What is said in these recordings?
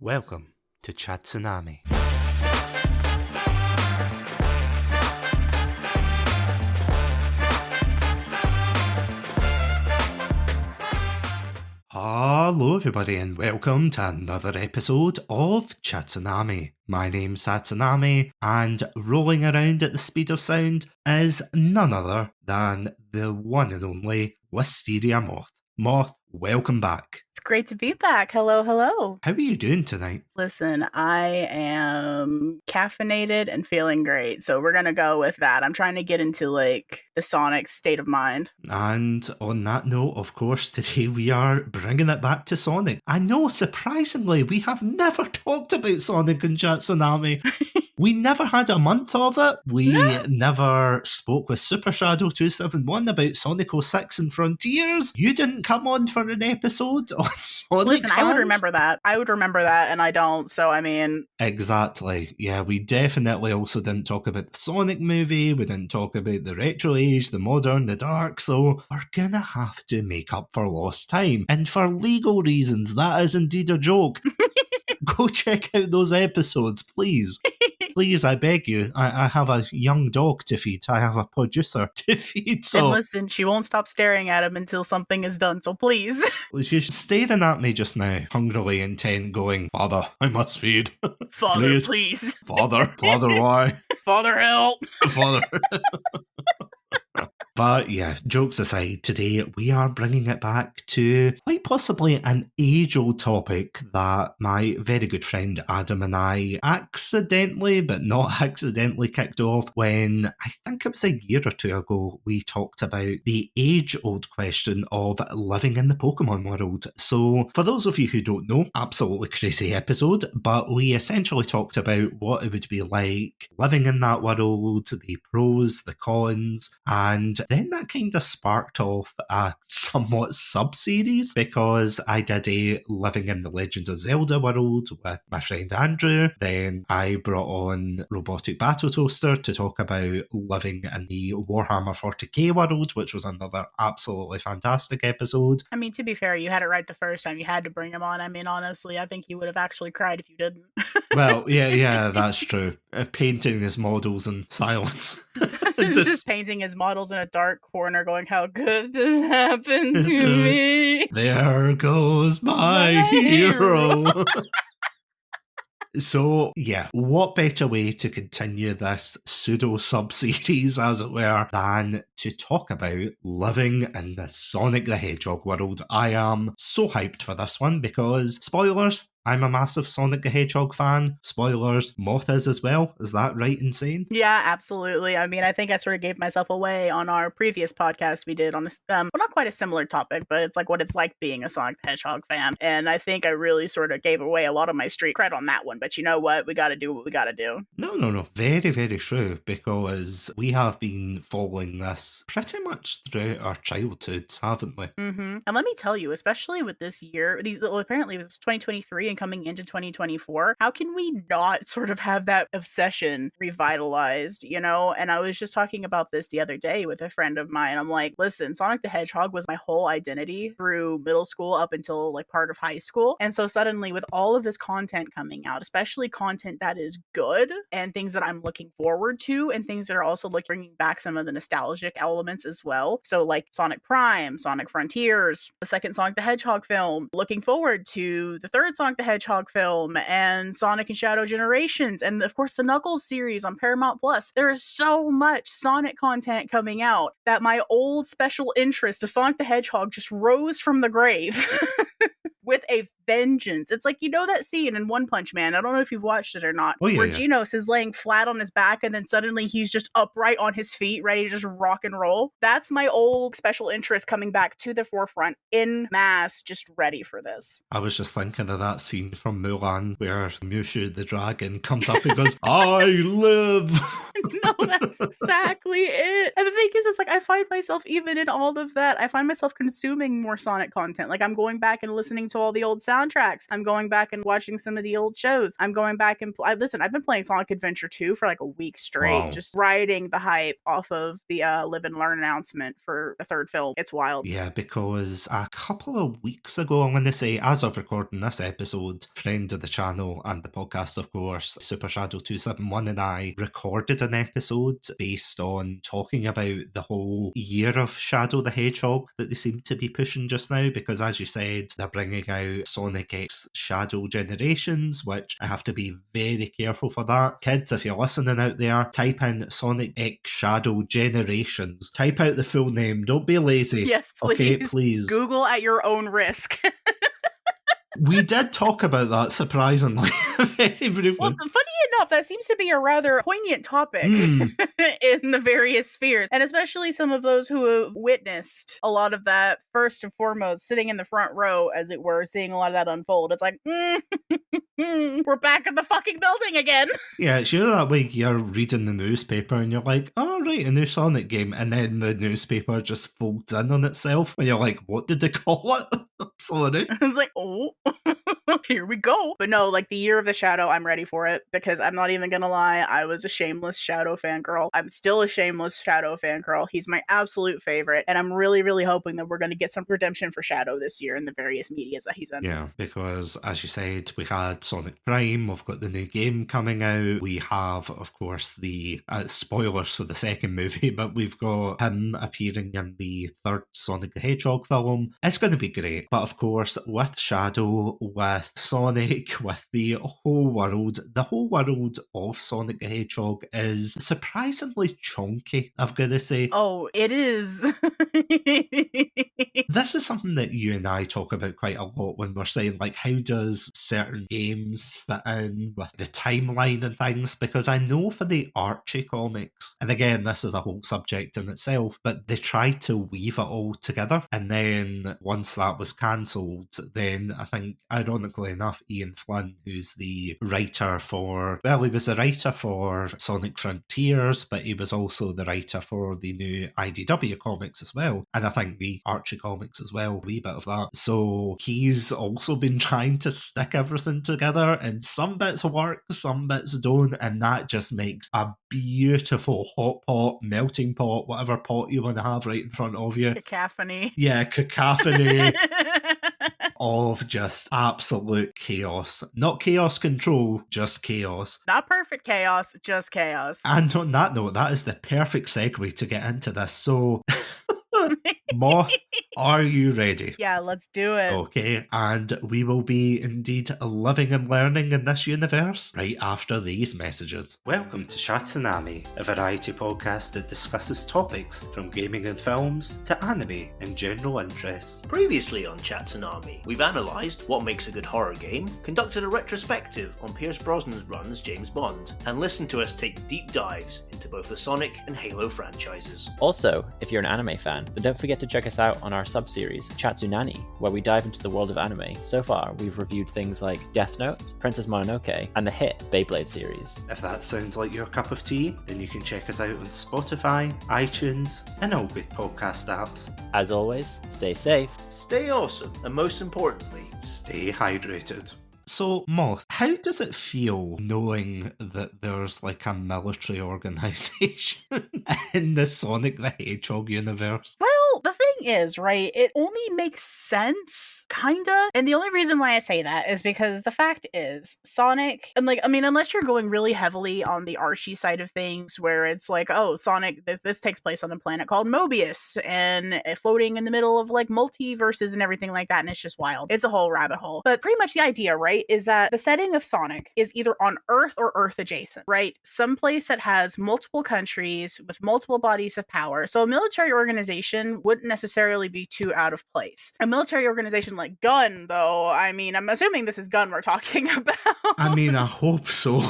Welcome to Chatsunami. Hello everybody and welcome to another episode of Chatsunami. My name's Satusnami and rolling around at the speed of sound is none other than the one and only Wysteria Moth. Moth, welcome back. It's great to be back. Hello, hello. How are you doing tonight? Listen, I am caffeinated and feeling great, so we're gonna go with that. I'm trying to get into the Sonic state of mind. And on that note, of course, today we are bringing it back to Sonic. I know, surprisingly, we have never talked about Sonic and Chatsunami. We never had a month of it. We never spoke with Super Shadow 271 about Sonic 06 and Frontiers. You didn't come on for an episode on Sonic Listen, fans. I would remember that. And I don't, so I mean... Exactly. Yeah, we definitely also didn't talk about the Sonic movie. We didn't talk about the retro age, the modern, the dark, so we're gonna have to make up for lost time. And for legal reasons, that is indeed a joke. Go check out those episodes, please. Please, I beg you. I have a young dog to feed. I have a producer to feed. So. And listen, she won't stop staring at him until something is done, so please. She's staring at me just now, hungrily intent, going, Father, I must feed. Father, please. Father, why? Father, help. Father. But yeah, jokes aside, today we are bringing it back to quite possibly an age-old topic that my very good friend Adam and I accidentally, but not accidentally, kicked off when I think it was a year or two ago. We talked about the age-old question of living in the Pokemon world. So for those of you who don't know, absolutely crazy episode, but we essentially talked about what it would be like living in that world, the pros, the cons, and then that kind of sparked off a somewhat sub-series because I did a Living in the Legend of Zelda world with my friend Andrew. Then I brought on Robotic Battle Toaster to talk about living in the Warhammer 40k world, which was another absolutely fantastic episode. I mean, to be fair, you had it right the first time. You had to bring him on. I mean, honestly, I think he would have actually cried if you didn't. Well, yeah, that's true. Painting his models in silence. Just painting his models in a dark corner going, how could this happen to me? There goes my hero. So, yeah, what better way to continue this pseudo-sub-series, as it were, than to talk about living in the Sonic the Hedgehog world. I am so hyped for this one because, spoilers, I'm a massive Sonic the Hedgehog fan. Spoilers, Moth is as well. Is that right in saying? Yeah, absolutely. I mean, I think I sort of gave myself away on our previous podcast we did on, well, not quite a similar topic, but it's like what it's like being a Sonic the Hedgehog fan. And I think I really sort of gave away a lot of my street cred on that one. But you know what? We got to do what we got to do. No. Very, very true. Because we have been following this pretty much throughout our childhoods, haven't we? Mm-hmm. And let me tell you, especially with this year, apparently it was 2023 and coming into 2024, how can we not sort of have that obsession revitalized, you know? And I was just talking about this the other day with a friend of mine. I'm like, listen, Sonic the Hedgehog was my whole identity through middle school up until like part of high school. And so suddenly with all of this content coming out, especially content that is good and things that I'm looking forward to and things that are also like bringing back some of the nostalgic elements as well. So like Sonic Prime, Sonic Frontiers, the second Sonic the Hedgehog film, looking forward to the third Sonic the Hedgehog film and Sonic and Shadow Generations, and of course the Knuckles series on Paramount Plus. There is so much Sonic content coming out that my old special interest of Sonic the Hedgehog just rose from the grave. With a vengeance. It's like, you know that scene in One Punch Man, I don't know if you've watched it or not, where Genos is laying flat on his back and then suddenly he's just upright on his feet, ready to just rock and roll. That's my old special interest coming back to the forefront in mass, just ready for this. I was just thinking of that scene from Mulan where Mushu the dragon comes up and goes, I live! No, that's exactly it. And the thing is, it's like, I find myself, even in all of that, I find myself consuming more Sonic content. Like, I'm going back and listening to to all the old soundtracks. I'm going back and watching some of the old shows. I'm going back and listen, I've been playing Sonic Adventure 2 for like a week straight, Wow. just riding the hype off of the Live and Learn announcement for the third film. It's wild. Yeah, because a couple of weeks ago, I'm going to say, as of recording this episode, friend of the channel and the podcast, of course, Super Shadow 271 and I recorded an episode based on talking about the whole year of Shadow the Hedgehog that they seem to be pushing just now, because as you said, they're bringing out Sonic X Shadow Generations, which I have to be very careful for that. Kids, if you're listening out there, type in Sonic X Shadow Generations. Type out the full name. Don't be lazy. Yes, please. Okay, please. Google at your own risk. We did talk about that, surprisingly, very briefly. Well, funny enough, that seems to be a rather poignant topic in the various spheres, and especially some of those who have witnessed a lot of that, first and foremost, sitting in the front row, as it were, seeing a lot of that unfold. It's like, we're back in the fucking building again. Yeah, it's usually that way you're reading the newspaper and you're like, oh, right, a new Sonic game, and then the newspaper just folds in on itself, and you're like, what did they call it? I'm sorry. It's like, oh, here we go. But no, like the Year of the Shadow, I'm ready for it, because I'm not even gonna lie, I was a shameless Shadow fangirl. I'm still a shameless Shadow fangirl. He's my absolute favorite, and I'm really, really hoping that we're gonna get some redemption for Shadow this year in the various medias that he's in. Yeah, because as you said, we had Sonic Prime, we've got the new game coming out, we have, of course, the spoilers for the second movie, but we've got him appearing in the third Sonic the Hedgehog film. It's going to be great. But of course, with Shadow, with Sonic, with the whole world of Sonic the Hedgehog is surprisingly chunky, I've got to say. Oh, it is. This is something that you and I talk about quite a lot when we're saying, like, how does certain games fit in with the timeline and things? Because I know for the Archie comics, and again, this is a whole subject in itself, but they tried to weave it all together. And then once that was cancelled, then I think, ironically enough, Ian Flynn, who's the writer for, well, he was the writer for Sonic Frontiers, but he was also the writer for the new IDW comics as well. And I think the Archie comics as well, a wee bit of that. So he's also been trying to stick everything together, and some bits work, some bits don't, and that just makes a beautiful hot pot, melting pot, whatever pot you want to have right in front of you. Cacophony. Yeah, cacophony of just absolute chaos. Not chaos control, just chaos. Not perfect chaos, just chaos. And on that note, that is the perfect segue to get into this. So, Moth, are you ready? Yeah, let's do it. Okay, and we will be indeed living and learning in this universe right after these messages. Welcome to Chatsunami, a variety podcast that discusses topics from gaming and films to anime and general interests. Previously on Chatsunami, we've analysed what makes a good horror game, conducted a retrospective on Pierce Brosnan's run as James Bond, and listened to us take deep dives into both the Sonic and Halo franchises. Also, if you're an anime fan, then don't forget to check us out on our sub-series, Chatsunami, where we dive into the world of anime. So far, we've reviewed things like Death Note, Princess Mononoke, and the hit Beyblade series. If that sounds like your cup of tea, then you can check us out on Spotify, iTunes, and all good podcast apps. As always, stay safe, Stay awesome, and most importantly, stay hydrated. So, Moth, how does it feel knowing that there's like a military organisation in the Sonic the Hedgehog universe? Well, the thing is, right, it only makes sense, kinda. And the only reason why I say that is because the fact is, Sonic, and like, I mean, unless you're going really heavily on the Archie side of things, where it's like, oh, Sonic, this takes place on a planet called Mobius, and floating in the middle of like multiverses and everything like that, and it's just wild. It's a whole rabbit hole. But pretty much the idea, right, is that the setting of Sonic is either on Earth or Earth adjacent, right? Someplace that has multiple countries with multiple bodies of power. So a military organization wouldn't necessarily be too out of place. A military organization like Gun, though, I mean, I'm assuming this is Gun we're talking about. I mean, I hope so.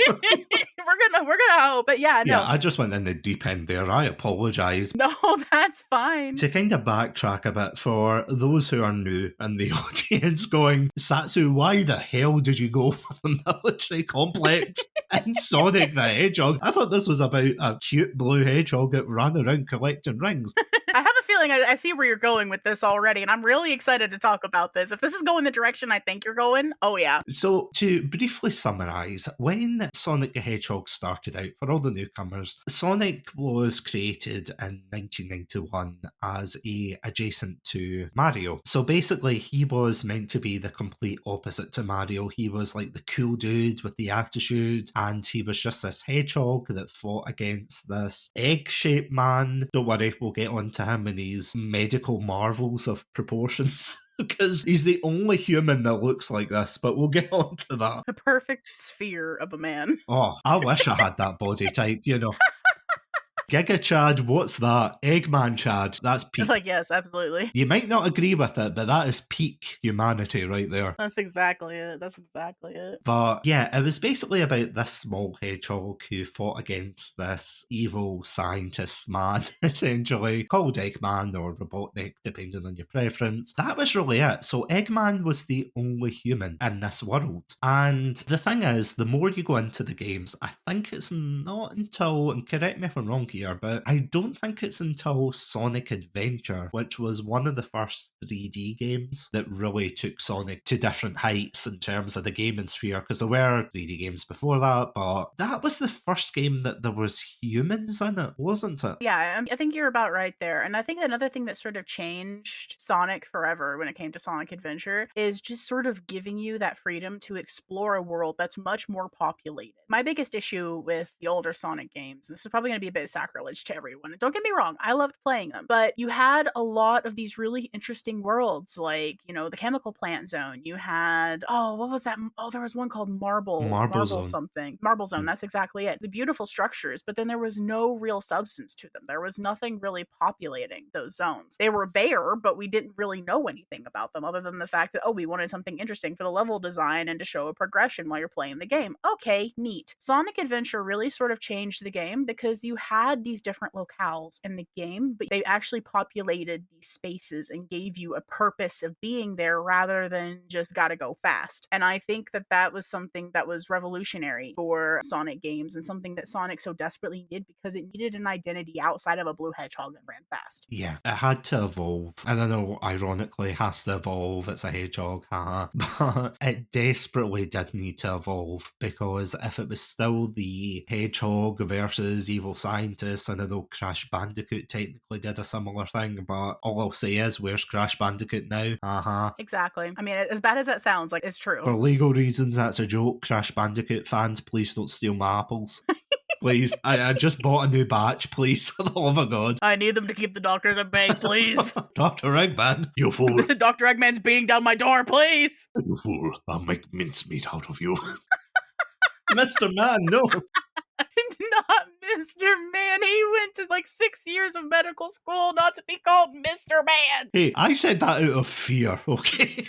We're gonna hope, but yeah, no. Yeah, I just went in the deep end there. I apologise. No, that's fine. To kind of backtrack a bit for those who are new in the audience going, Satsu, why the hell did you go for the military complex in Sonic the Hedgehog? I thought this was about a cute blue hedgehog that ran around collecting rings. I have a feeling I see where you're going with this already, and I'm really excited to talk about this. If this is going the direction I think you're going, oh yeah. So, to briefly summarise, when Sonic the Hedgehog started out, for all the newcomers, Sonic was created in 1991 as adjacent to Mario. So basically, he was meant to be the complete opposite to Mario. He was like the cool dude with the attitude, and he was just this hedgehog that fought against this egg-shaped man. Don't worry, we'll get onto him and his medical marvels of proportions. Because he's the only human that looks like this, but we'll get on to that. The perfect sphere of a man. Oh, I wish I had that body type, you know. Giga Chad, what's that? Eggman Chad, that's peak. Like, yes, absolutely. You might not agree with it, but that is peak humanity right there. That's exactly it. But yeah, it was basically about this small hedgehog who fought against this evil scientist man, essentially, called Eggman or Robotnik, depending on your preference. That was really it. So Eggman was the only human in this world. And the thing is, the more you go into the games, I think it's not until, and correct me if I'm wrong here, but I don't think it's until Sonic Adventure, which was one of the first 3D games that really took Sonic to different heights in terms of the gaming sphere, because there were 3D games before that, but that was the first game that there was humans in it, wasn't it? Yeah, I think you're about right there. And I think another thing that sort of changed Sonic forever when it came to Sonic Adventure is just sort of giving you that freedom to explore a world that's much more populated. My biggest issue with the older Sonic games, and this is probably going to be a bit sacrilege to everyone, and don't get me wrong, I loved playing them, but you had a lot of these really interesting worlds, like, you know, the chemical plant zone. You had, what was that? Oh, there was one called Marble Zone. Something. Marble Zone, that's exactly it. The beautiful structures, but then there was no real substance to them. There was nothing really populating those zones. They were there, but we didn't really know anything about them other than the fact that, we wanted something interesting for the level design and to show a progression while you're playing the game. Okay, neat. Sonic Adventure really sort of changed the game because you had these different locales in the game, but they actually populated these spaces and gave you a purpose of being there rather than just gotta go fast. And I think that that was something that was revolutionary for Sonic games and something that Sonic so desperately needed because it needed an identity outside of a blue hedgehog that ran fast. Yeah, it had to evolve. And I know, ironically, it has to evolve. It's a hedgehog, haha. But it desperately did need to evolve because if it was still the hedgehog versus evil scientist, and I know Crash Bandicoot technically did a similar thing, but all I'll say is, where's Crash Bandicoot now? Exactly. I mean, as bad as that sounds, like, it's true. For legal reasons, that's a joke. Crash Bandicoot fans, please don't steal my apples. Please, I just bought a new batch, please, for the love of God. I need them to keep the doctors at bay, please. Dr. Eggman, you fool. Dr. Eggman's beating down my door, please. You fool, I'll make mincemeat out of you. Mr. Man, no. Not Mr. Man. He went to like 6 years of medical school not to be called Mr. Man. Hey, I said that out of fear, okay?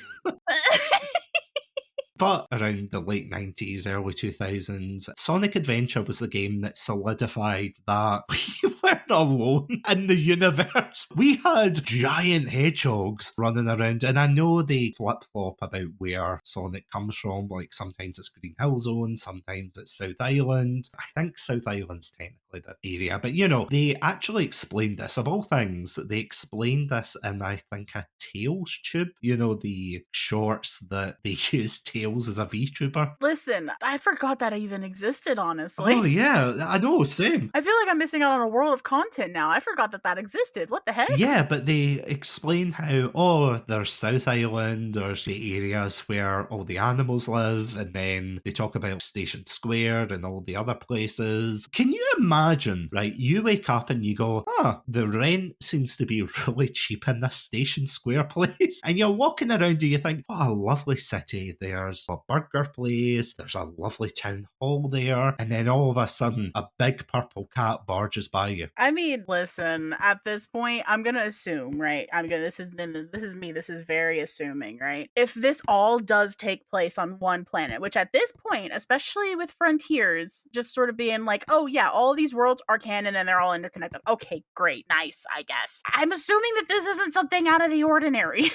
But around the late 90s, early 2000s, Sonic Adventure was the game that solidified that we weren't alone in the universe. We had giant hedgehogs running around, and I know they flip-flop about where Sonic comes from. Like, sometimes it's Green Hill Zone, sometimes it's South Island. I think South Island's technically the area, but you know, they actually explained this. Of all things, they explained this in, I think, a Tails tube. You know, the shorts that they use Tails as a VTuber. Listen, I forgot that even existed, honestly. Oh yeah, I know, same. I feel like I'm missing out on a world of content now. I forgot that existed. What the heck? Yeah, but they explain how, there's South Island, there's the areas where all the animals live, and then they talk about Station Square and all the other places. Can you imagine, right, you wake up and you go, the rent seems to be really cheap in this Station Square place, and you're walking around and you think, what a lovely city, there's a burger place, there's a lovely town hall there, and then all of a sudden a big purple cat barges by you. I mean, listen, at this point, I'm gonna assume, right? This is me, this is very assuming, right? If this all does take place on one planet, which at this point, especially with Frontiers, just sort of being like, oh yeah, all these worlds are canon and they're all interconnected. Okay, great, nice, I guess. I'm assuming that this isn't something out of the ordinary.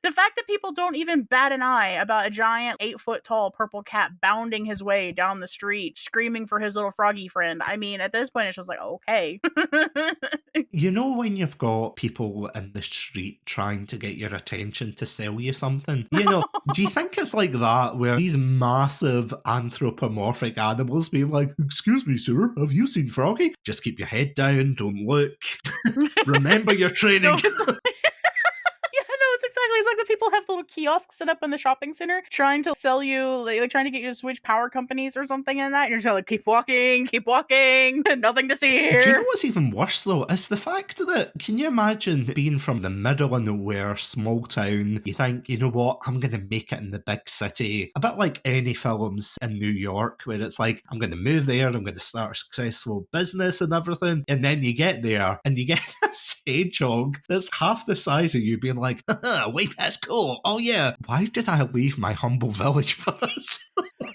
The fact that people don't even bat an eye about a giant 8-foot-tall purple cat bounding his way down the street, screaming for his little froggy friend. I mean, at this point, it's just like, okay. You know when you've got people in the street trying to get your attention to sell you something? You know, do you think it's like that where these massive anthropomorphic animals being like, excuse me, sir, have you seen Froggy? Just keep your head down, don't look. Remember your training. No, it's like the people have little kiosks set up in the shopping center trying to sell you, like trying to get you to switch power companies or something in that. And you're just like, keep walking, nothing to see here. Do you know what's even worse though? It's the fact that, can you imagine being from the middle of nowhere, small town, you think, you know what, I'm going to make it in the big city. A bit like any films in New York where it's like, I'm going to move there, I'm going to start a successful business and everything. And then you get there and you get this hedgehog that's half the size of you being like, way past cool. Oh yeah. Why did I leave my humble village for this?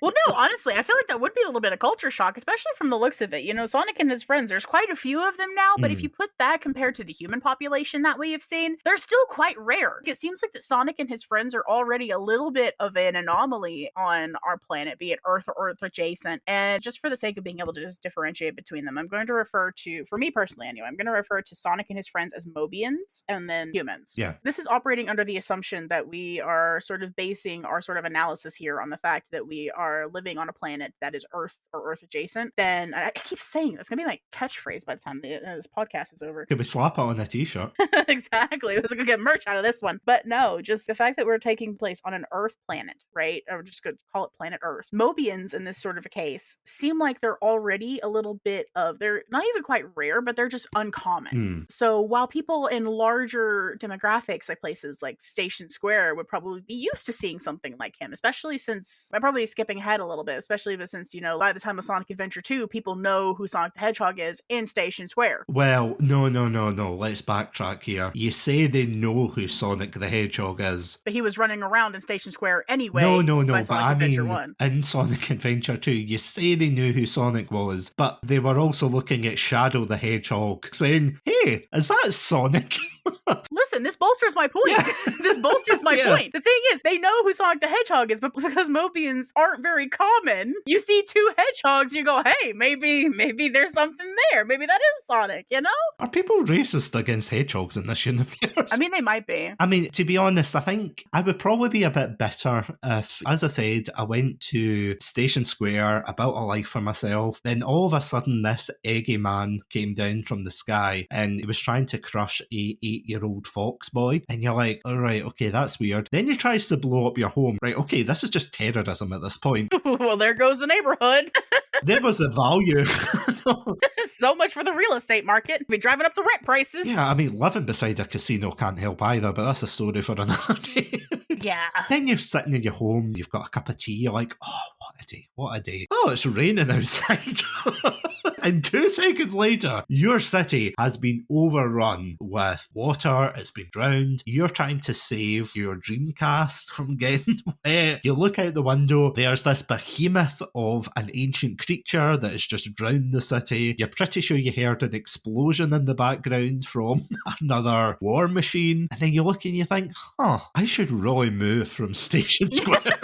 Well, no, honestly, I feel like that would be a little bit of culture shock, especially from the looks of it. You know, Sonic and his friends, there's quite a few of them now, but if you put that compared to the human population that we have seen, they're still quite rare. It seems like that Sonic and his friends are already a little bit of an anomaly on our planet, be it Earth or Earth adjacent. And just for the sake of being able to just differentiate between them, I'm going to refer to, for me personally anyway, I'm going to refer to Sonic and his friends as Mobians and then humans. Yeah. This is operating under the assumption that we are sort of basing our sort of analysis here on the fact that we are living on a planet that is Earth or Earth adjacent. Then I keep saying that's gonna be my catchphrase by the time this podcast is over. Could we slap it on a t-shirt? Exactly. We're gonna get merch out of this one. But no, just the fact that we're taking place on an Earth planet, right? Or we're just gonna call it planet Earth. Mobians in this sort of a case seem like they're already a little bit of, they're not even quite rare, but they're just uncommon. So while people in larger demographics like places like Station Square would probably be used to seeing something like him, especially since, I'm probably skipping ahead a little bit, especially since, you know, by the time of Sonic Adventure 2, people know who Sonic the Hedgehog is in Station Square. Well, no. Let's backtrack here. You say they know who Sonic the Hedgehog is. But he was running around in Station Square anyway. No, by but Sonic I Adventure mean, 1. in Sonic Adventure 2, you say they knew who Sonic was, but they were also looking at Shadow the Hedgehog, saying, hey, is that Sonic? Listen, this bolsters my point. Yeah. This bolsters my point. The thing is, they know who Sonic the Hedgehog is, but because Mobians aren't very common, you see two hedgehogs, you go, hey, maybe there's something there. Maybe that is Sonic, you know? Are people racist against hedgehogs in this universe? I mean, they might be. I mean, to be honest, I think I would probably be a bit bitter if, as I said, I went to Station Square, about a life for myself, then all of a sudden this eggy man came down from the sky and he was trying to crush a 8-year-old fox boy, and you're like, all right, okay, that's weird. Then he tries to blow up your home. Right, okay, this is just terrorism at this point. Well, there goes the neighborhood. There was the value. So much for the real estate market. Be driving up the rent prices. Yeah, I mean, living beside a casino can't help either, but that's a story for another day. Yeah. Then you're sitting in your home, you've got a cup of tea, you're like, oh, what a day. Oh, it's raining outside. And 2 seconds later, your city has been overrun with water, it's been drowned. You're trying to save your Dreamcast from getting wet. You look out the window, there's this behemoth of an ancient creature that has just drowned the city. You're pretty sure you heard an explosion in the background from another war machine. And then you look and you think, I should really move from Station Square.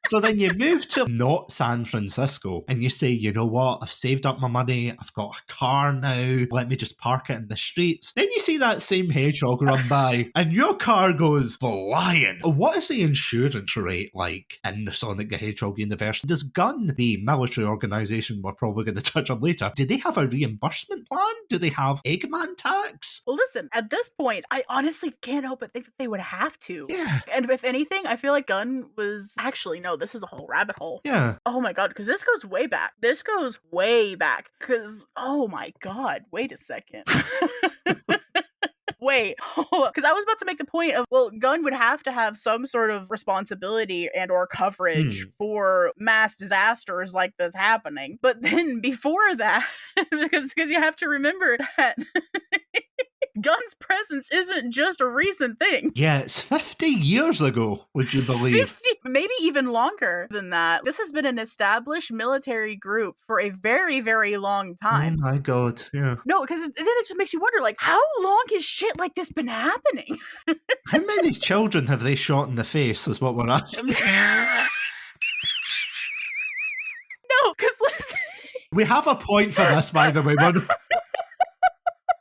So then you move to not San Francisco and you say, you know what, I've saved up my money, I've got a car now, let me just park it in the streets. Then you see that same hedgehog run by and your car goes flying. What is the insurance rate like in the Sonic the Hedgehog universe? Does Gun, the military organisation we're probably going to touch on later, do they have a reimbursement plan? Do they have Eggman tax? Well, listen, at this point, I honestly can't help but think that they would have to. Yeah. And if anything, I feel like Gun was actually, no, this is a whole rabbit hole. Yeah. Oh my god, because this goes way back. This goes way back. Because, oh my god, wait a second. Wait, because I was about to make the point of, well, Gun would have to have some sort of responsibility and or coverage for mass disasters like this happening. But then before that, because you have to remember that Gun's presence isn't just a recent thing. Yeah, it's 50 years ago, would you believe? 50, maybe even longer than that. This has been an established military group for a very, very long time. Oh my god, yeah. No, because then it just makes you wonder, like, how long has shit like this been happening? How many children have they shot in the face is what we're asking. No, because listen. We have a point for this, by the way.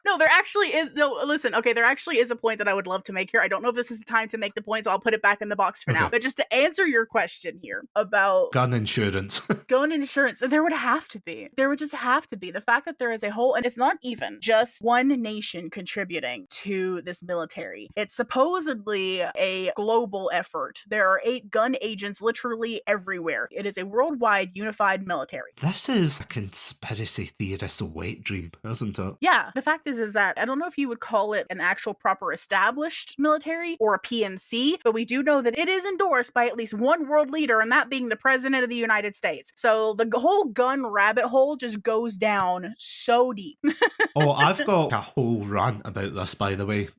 No, there actually is. No, listen. Okay, there actually is a point that I would love to make here. I don't know if this is the time to make the point, so I'll put it back in the box for now. Okay. But just to answer your question here about Gun insurance. gun insurance, there would have to be. There would just have to be. The fact that there is a whole, and it's not even just one nation contributing to this military. It's supposedly a global effort. There are 8 gun agents literally everywhere. It is a worldwide unified military. This is a conspiracy theorist's wet dream, isn't it? Yeah, the fact is that I don't know if you would call it an actual proper established military or a PMC, but we do know that it is endorsed by at least one world leader, and that being the President of the United States. So the whole gun rabbit hole just goes down so deep. Oh, I've got a whole rant about this, by the way,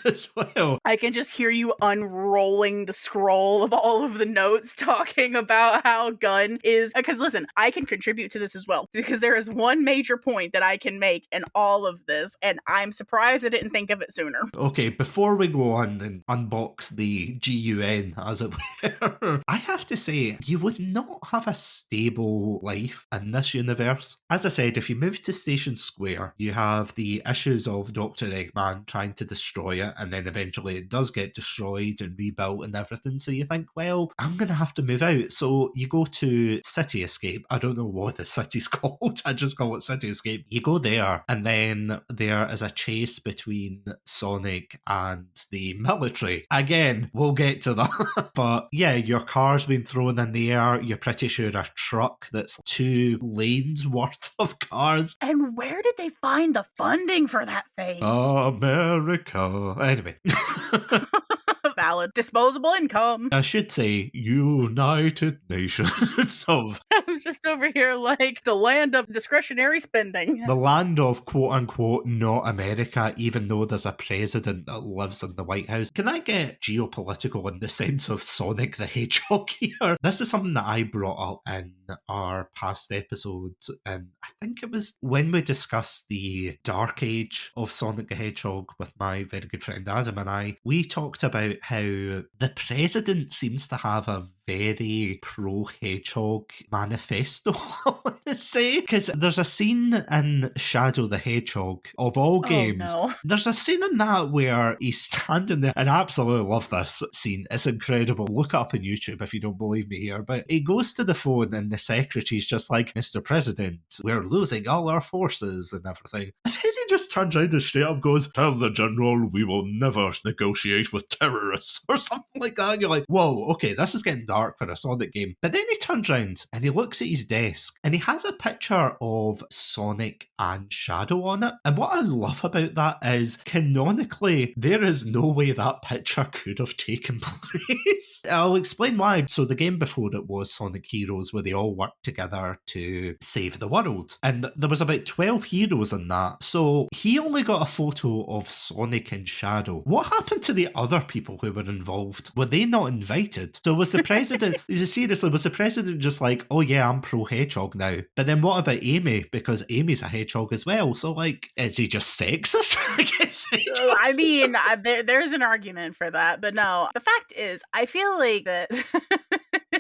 as well. I can just hear you unrolling the scroll of all of the notes talking about how gun is, because listen, I can contribute to this as well, because there is one major point that I can make in all of this, and I'm surprised I didn't think of it sooner. Okay, before we go on and unbox the GUN, as it were, I have to say, you would not have a stable life in this universe. As I said, if you move to Station Square, you have the issues of Dr. Eggman trying to destroy it, and then eventually it does get destroyed and rebuilt and everything, so you think, well, I'm going to have to move out. So you go to City Escape. I don't know what the city's called, I just call it City Escape. You go there, and then there is a chase between Sonic and the military. Again, we'll get to that. But yeah, your car's been thrown in the air. You're pretty sure a truck that's 2 lanes worth of cars. And where did they find the funding for that thing? America. Anyway. Valid. Disposable income. I should say United Nations of... I was just over here like the land of discretionary spending. The land of quote-unquote not America, even though there's a president that lives in the White House. Can I get geopolitical in the sense of Sonic the Hedgehog here? This is something that I brought up in our past episodes, and I think it was when we discussed the dark age of Sonic the Hedgehog with my very good friend Adam and I. We talked about how the president seems to have a very pro-hedgehog manifesto, I want to say. Because there's a scene in Shadow the Hedgehog, of all games, no. There's a scene in that where he's standing there, and I absolutely love this scene. It's incredible. Look it up on YouTube if you don't believe me here. But he goes to the phone, and the secretary's just like, Mr. President, we're losing all our forces and everything. And then he just turns around and straight up goes, tell the general we will never negotiate with terrorists, or something like that. And you're like, whoa, okay, this is getting dark for a Sonic game. But then he turns around and he looks at his desk and he has a picture of Sonic and Shadow on it. And what I love about that is canonically, there is no way that picture could have taken place. I'll explain why. So the game before it was Sonic Heroes, where they all worked together to save the world. And there was about 12 heroes in that. So he only got a photo of Sonic and Shadow. What happened to the other people who were involved? Were they not invited? So was the president, seriously, was the president just like, oh yeah, I'm pro-hedgehog now? But then what about Amy? Because Amy's a hedgehog as well. So like, is he just sexist? I mean, there's an argument for that. But no, the fact is, I feel like that...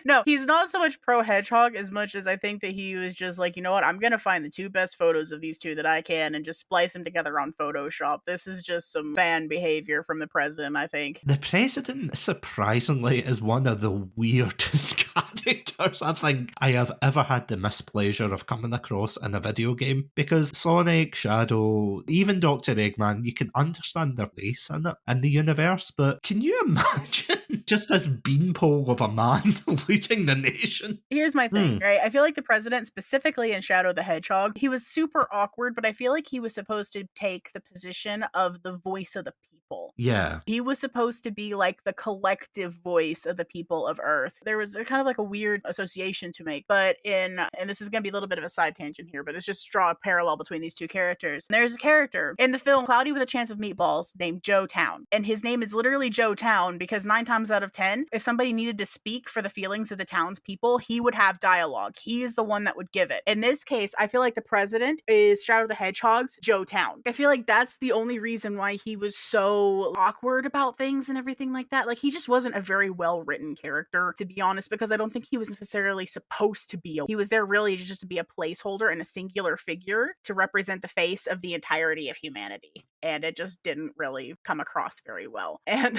No, he's not so much pro-hedgehog as much as I think that he was just like, you know what, I'm going to find the 2 best photos of these 2 that I can and just splice them together on Photoshop. This is just some fan behavior from the president, I think. The president, surprisingly, is one of the weirdest characters I think I have ever had the mispleasure of coming across in a video game. Because Sonic, Shadow, even Dr. Eggman, you can understand their place in it, in the universe, but can you imagine just this beanpole of a man leading the nation? Here's my thing, right? I feel like the president, specifically in Shadow the Hedgehog, he was super awkward, but I feel like he was supposed to take the position of the voice of the people. people. Yeah. He was supposed to be like the collective voice of the people of Earth. There was kind of like a weird association to make, but and this is going to be a little bit of a side tangent here, but it's just draw a parallel between these two characters. And there's a character in the film Cloudy with a Chance of Meatballs named Joe Town. And his name is literally Joe Town because 9 times out of 10, if somebody needed to speak for the feelings of the townspeople, he would have dialogue. He is the one that would give it. In this case, I feel like the president is Shadow the Hedgehog's Joe Town. I feel like that's the only reason why he was so awkward about things and everything like that. Like, he just wasn't a very well written character, to be honest, because I don't think he was necessarily supposed to be. He was there really just to be a placeholder and a singular figure to represent the face of the entirety of humanity. And it just didn't really come across very well. And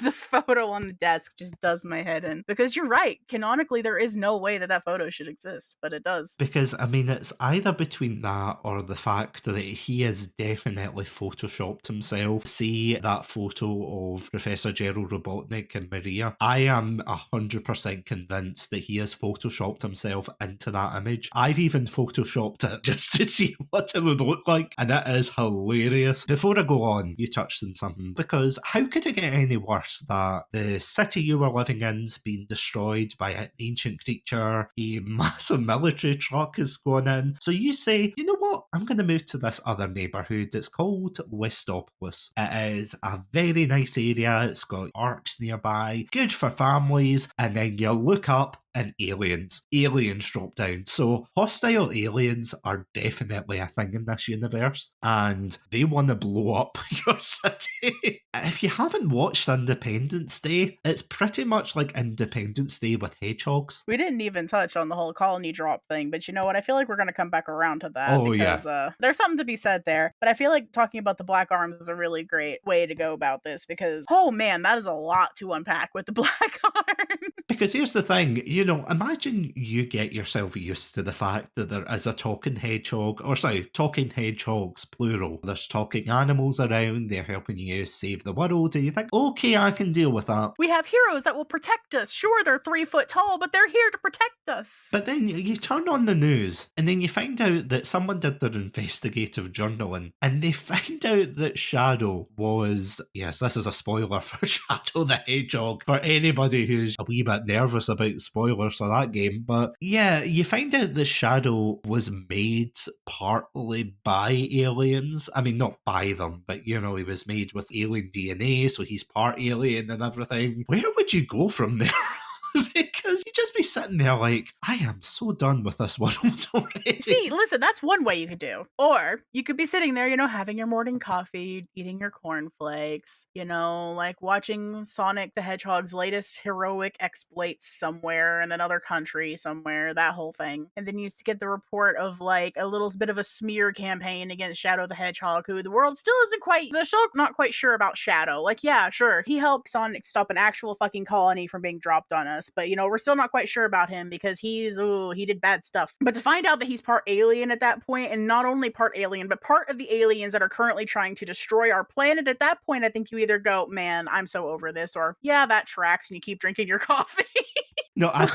the photo on the desk just does my head in. Because you're right, canonically, there is no way that that photo should exist, but it does. Because, I mean, it's either between that or the fact that he has definitely photoshopped himself. See that photo of Professor Gerald Robotnik and Maria? I am 100% convinced that he has photoshopped himself into that image. I've even photoshopped it just to see what it would look like, and it is hilarious. Before I go on, you touched on something, because how could it get any worse that the city you were living in's been destroyed by an ancient creature, a massive military truck is going in, so you say, you know what, I'm going to move to this other neighbourhood. It's called Westopolis. It is a very nice area, it's got parks nearby, good for families, and then you look up and aliens drop down. So hostile aliens are definitely a thing in this universe, and they want to blow up your city. If you haven't watched Independence Day, it's pretty much like Independence Day with hedgehogs. We didn't even touch on the whole colony drop thing, but you know what? I feel like we're going to come back around to that. Oh, because, there's something to be said there. But I feel like talking about the Black Arms is a really great way to go about this because, oh man, that is a lot to unpack with the Black Arms. Because here's the thing, you know, imagine you get yourself used to the fact that there is a talking hedgehog, or sorry, talking hedgehogs, plural. There's talking animals around, they're helping you save the world, and you think, okay, I can deal with that. We have heroes that will protect us. Sure, they're 3 foot tall, but they're here to protect us. But then you turn on the news, and then you find out that someone did their investigative journaling, and they find out that Shadow was, yes, this is a spoiler for Shadow the Hedgehog, for anybody who's a wee bit nervous about spoilers for that game, but yeah, you find out the Shadow was made partly by aliens. I mean, not by them, but you know, he was made with alien DNA, so he's part alien and everything. Where would you go from there? Because you'd just be sitting there like, I am so done with this world already. See, listen, that's one way you could do. Or you could be sitting there, you know, having your morning coffee, eating your cornflakes, you know, like watching Sonic the Hedgehog's latest heroic exploits somewhere in another country somewhere, that whole thing. And then you used to get the report of like a little bit of a smear campaign against Shadow the Hedgehog, who the world still isn't quite, they're still not quite sure about Shadow. Like, yeah, sure, he helped Sonic stop an actual fucking colony from being dropped on us. But, you know, we're still not quite sure about him because he did bad stuff. But to find out that he's part alien at that point, and not only part alien, but part of the aliens that are currently trying to destroy our planet, at that point, I think you either go, man, I'm so over this, or yeah, that tracks, and you keep drinking your coffee. No, I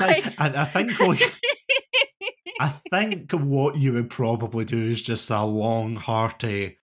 think what you would probably do is just a long, hearty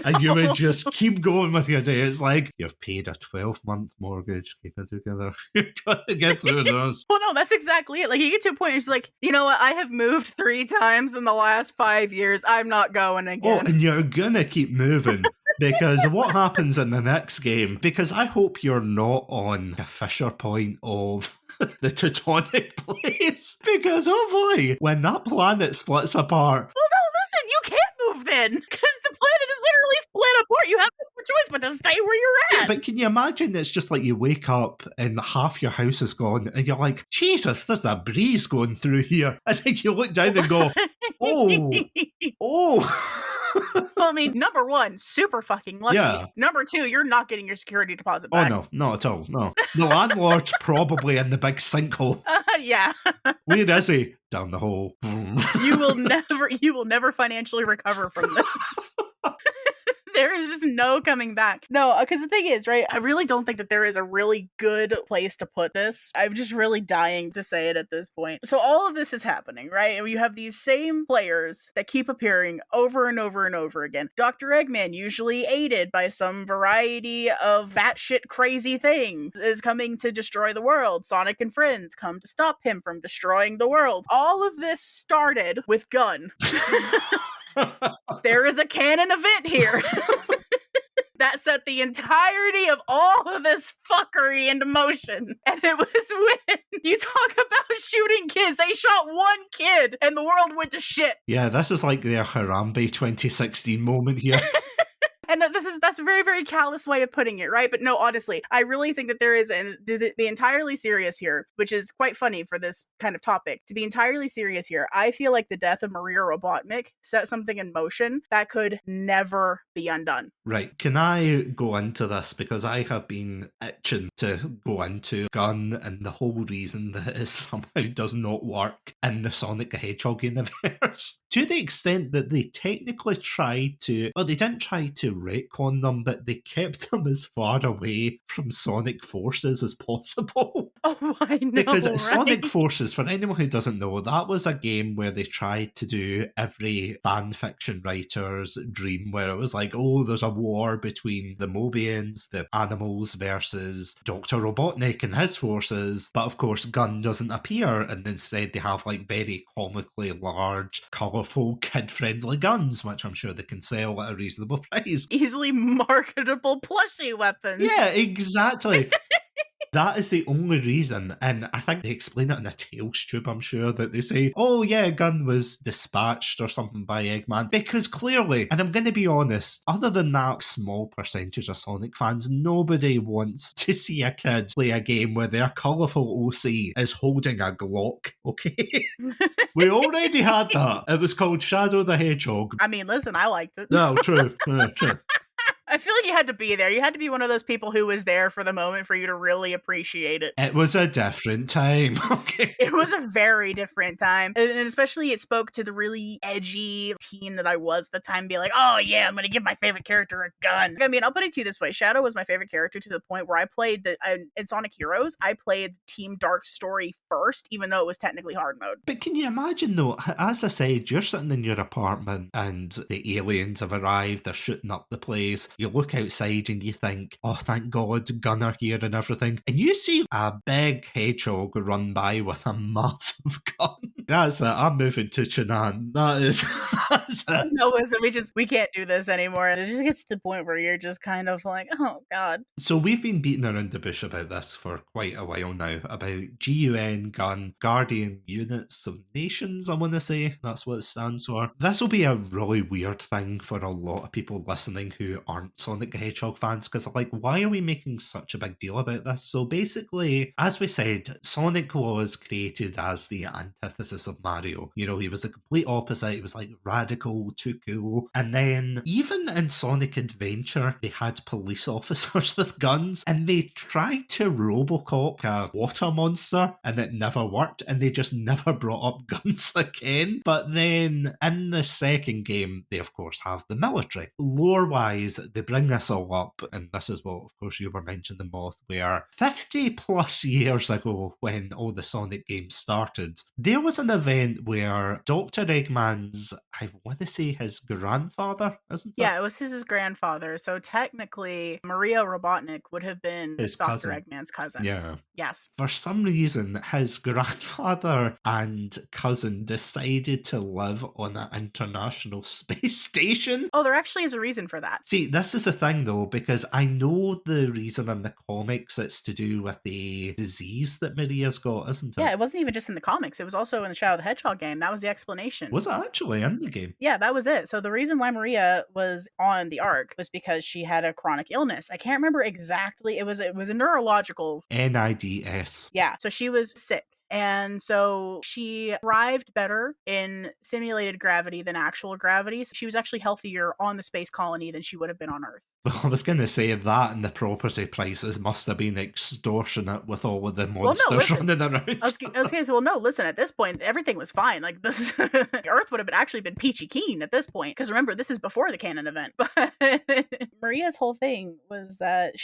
and you would just keep going with your day. It's like, you've paid a 12-month mortgage, keep it together. You've got to get through this. Well, no, that's exactly it. Like, you get to a point where it's like, you know what, I have moved 3 times in the last 5 years. I'm not going again. Oh, and you're gonna keep moving. Because what happens in the next game, because I hope you're not on a Fisher Point of the Teutonic Plates, because oh boy, when that planet splits apart... Well, no, listen, you can't move then, because the planet is literally split apart. You have no choice but to stay where you're at. But can you imagine it's just like you wake up and half your house is gone, and you're like, Jesus, there's a breeze going through here. And then you look down and go, oh. Well, I mean, number 1, super fucking lucky. Yeah. Number 2, you're not getting your security deposit back. Oh, no, not at all, no. The landlord's probably in the big sinkhole. Yeah. Where is he? Down the hole. You will never financially recover from this. There is just no coming back. No, because the thing is, right, I really don't think that there is a really good place to put this. I'm just really dying to say it at this point. So all of this is happening, right? And you have these same players that keep appearing over and over and over again. Dr. Eggman, usually aided by some variety of batshit crazy things, is coming to destroy the world. Sonic and friends come to stop him from destroying the world. All of this started with Gun. There is a canon event here that set the entirety of all of this fuckery into motion. And it was when you talk about shooting kids, they shot one kid and the world went to shit. Yeah, this is like their Harambe 2016 moment here. And that's a very, very callous way of putting it, right? But no, honestly, I really think that there is, and to be entirely serious here, which is quite funny for this kind of topic, to be entirely serious here, I feel like the death of Maria Robotnik set something in motion that could never be undone. Right, can I go into this? Because I have been itching to go into Gun and the whole reason that it somehow does not work in the Sonic the Hedgehog universe. To the extent that they technically tried to, well, they didn't try to retcon them, but they kept them as far away from Sonic Forces as possible. Oh, I know, Because right? Sonic Forces, for anyone who doesn't know, that was a game where they tried to do every fan fiction writer's dream, where it was like, oh, there's a war between the Mobians, the animals, versus Dr. Robotnik and his forces. But of course, Gun doesn't appear, and instead they have like very comically large, colourful, kid-friendly guns, which I'm sure they can sell at a reasonable price. Easily marketable plushie weapons. Yeah, exactly. That is the only reason, and I think they explain it in a Tales tube, I'm sure, that they say, oh yeah, Gun was dispatched or something by Eggman, because clearly, and I'm going to be honest, other than that small percentage of Sonic fans, nobody wants to see a kid play a game where their colourful OC is holding a Glock, okay? We already had that. It was called Shadow the Hedgehog. I mean, listen, I liked it. No, true. I feel like you had to be there. You had to be one of those people who was there for the moment for you to really appreciate it. It was a different time, okay? It was a very different time. And especially it spoke to the really edgy teen that I was at the time, be like, oh yeah, I'm going to give my favorite character a gun. I mean, I'll put it to you this way. Shadow was my favorite character to the point where I played, in Sonic Heroes, I played Team Dark Story first, even though it was technically hard mode. But can you imagine though, as I said, you're sitting in your apartment and the aliens have arrived, they're shooting up the place. You look outside and you think, oh, thank God, Gunner here and everything. And you see a big hedgehog run by with a massive gun. That's it. I'm moving to Chinan. That's it. No, listen, we can't do this anymore. It just gets to the point where you're just kind of like, oh God. So we've been beating around the bush about this for quite a while now, about GUN, Gun, Guardian Units of Nations, I want to say. That's what it stands for. This will be a really weird thing for a lot of people listening who aren't Sonic the Hedgehog fans, because like, why are we making such a big deal about this? So basically, as we said, Sonic was created as the antithesis of Mario. You know, he was the complete opposite. He was like radical, too cool. And then even in Sonic Adventure, they had police officers with guns, and they tried to Robocop a water monster, and it never worked, and they just never brought up guns again. But then in the second game, they of course have the military. Lore-wise, they bring this all up, and this is what, of course, you were mentioning, Moth, where 50 plus years ago, when all the Sonic games started, there was an event where Dr. Eggman's, I want to say his grandfather, isn't it? Yeah, it was his grandfather. So technically, Maria Robotnik would have been His Dr. cousin. Eggman's cousin. Yeah. Yes. For some reason, his grandfather and cousin decided to live on an international space station. Oh, there actually is a reason for that. See, this is the thing though, because I know the reason in the comics it's to do with the disease that Maria's got, isn't it? Yeah, it wasn't even just in the comics. It was also in the Shadow the Hedgehog game. That was the explanation. Was it actually in the game? Yeah, that was it. So the reason why Maria was on the Ark was because she had a chronic illness. I can't remember exactly. It was a neurological. NIDS. Yeah, so she was sick. And so she thrived better in simulated gravity than actual gravity. So she was actually healthier on the space colony than she would have been on Earth. Well, I was going to say that, and the property prices must have been extortionate with all of the Well, no, monsters listen. running around. I was going to say, well, no, listen, at this point, everything was fine. Like, this Earth would have actually been peachy keen at this point. Because remember, this is before the canon event. But Maria's whole thing was that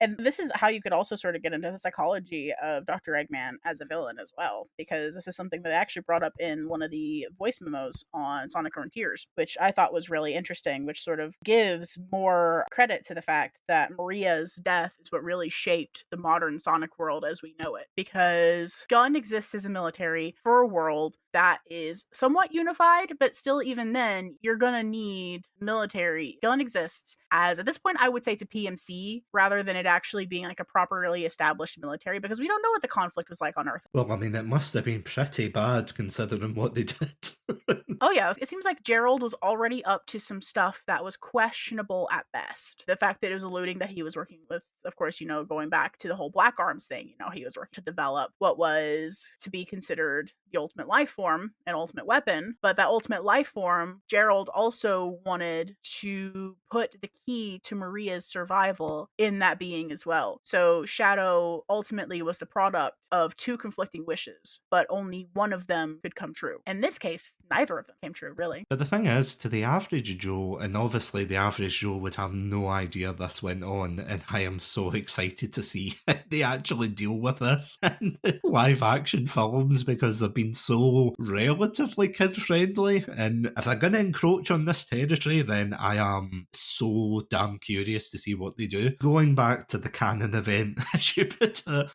and this is how you could also sort of get into the psychology of Dr. Eggman as a villain as well. Because this is something that I actually brought up in one of the voice memos on Sonic Frontiers, which I thought was really interesting, which sort of gives more credit to the fact that Maria's death is what really shaped the modern Sonic world as we know it. Because Gun exists as a military for a world that is somewhat unified, but still, even then, you're gonna need military. Gun exists as, at this point, I would say to PMC rather than it actually being like a properly established military, because we don't know what the conflict was like on Earth. Well, I mean, it must have been pretty bad considering what they did. Oh yeah, it seems like Gerald was already up to some stuff that was questionable at best. The fact that it was alluding that he was working with, of course, going back to the whole Black Arms thing, he was working to develop what was to be considered the ultimate life form, an ultimate weapon. But that ultimate life form, Gerald also wanted to put the key to Maria's survival in that being as well. So Shadow ultimately was the product of two conflicting wishes, but only one of them could come true. In this case, neither of them came true, really. But the thing is, to the average Joe, and obviously the average Joe would have no idea this went on, and I am so excited to see how they actually deal with this in live action films because they've been so relatively kid friendly. And if they're going to encroach on this territory, then I am so damn curious to see what they do. Going back to the canon event, as you put it.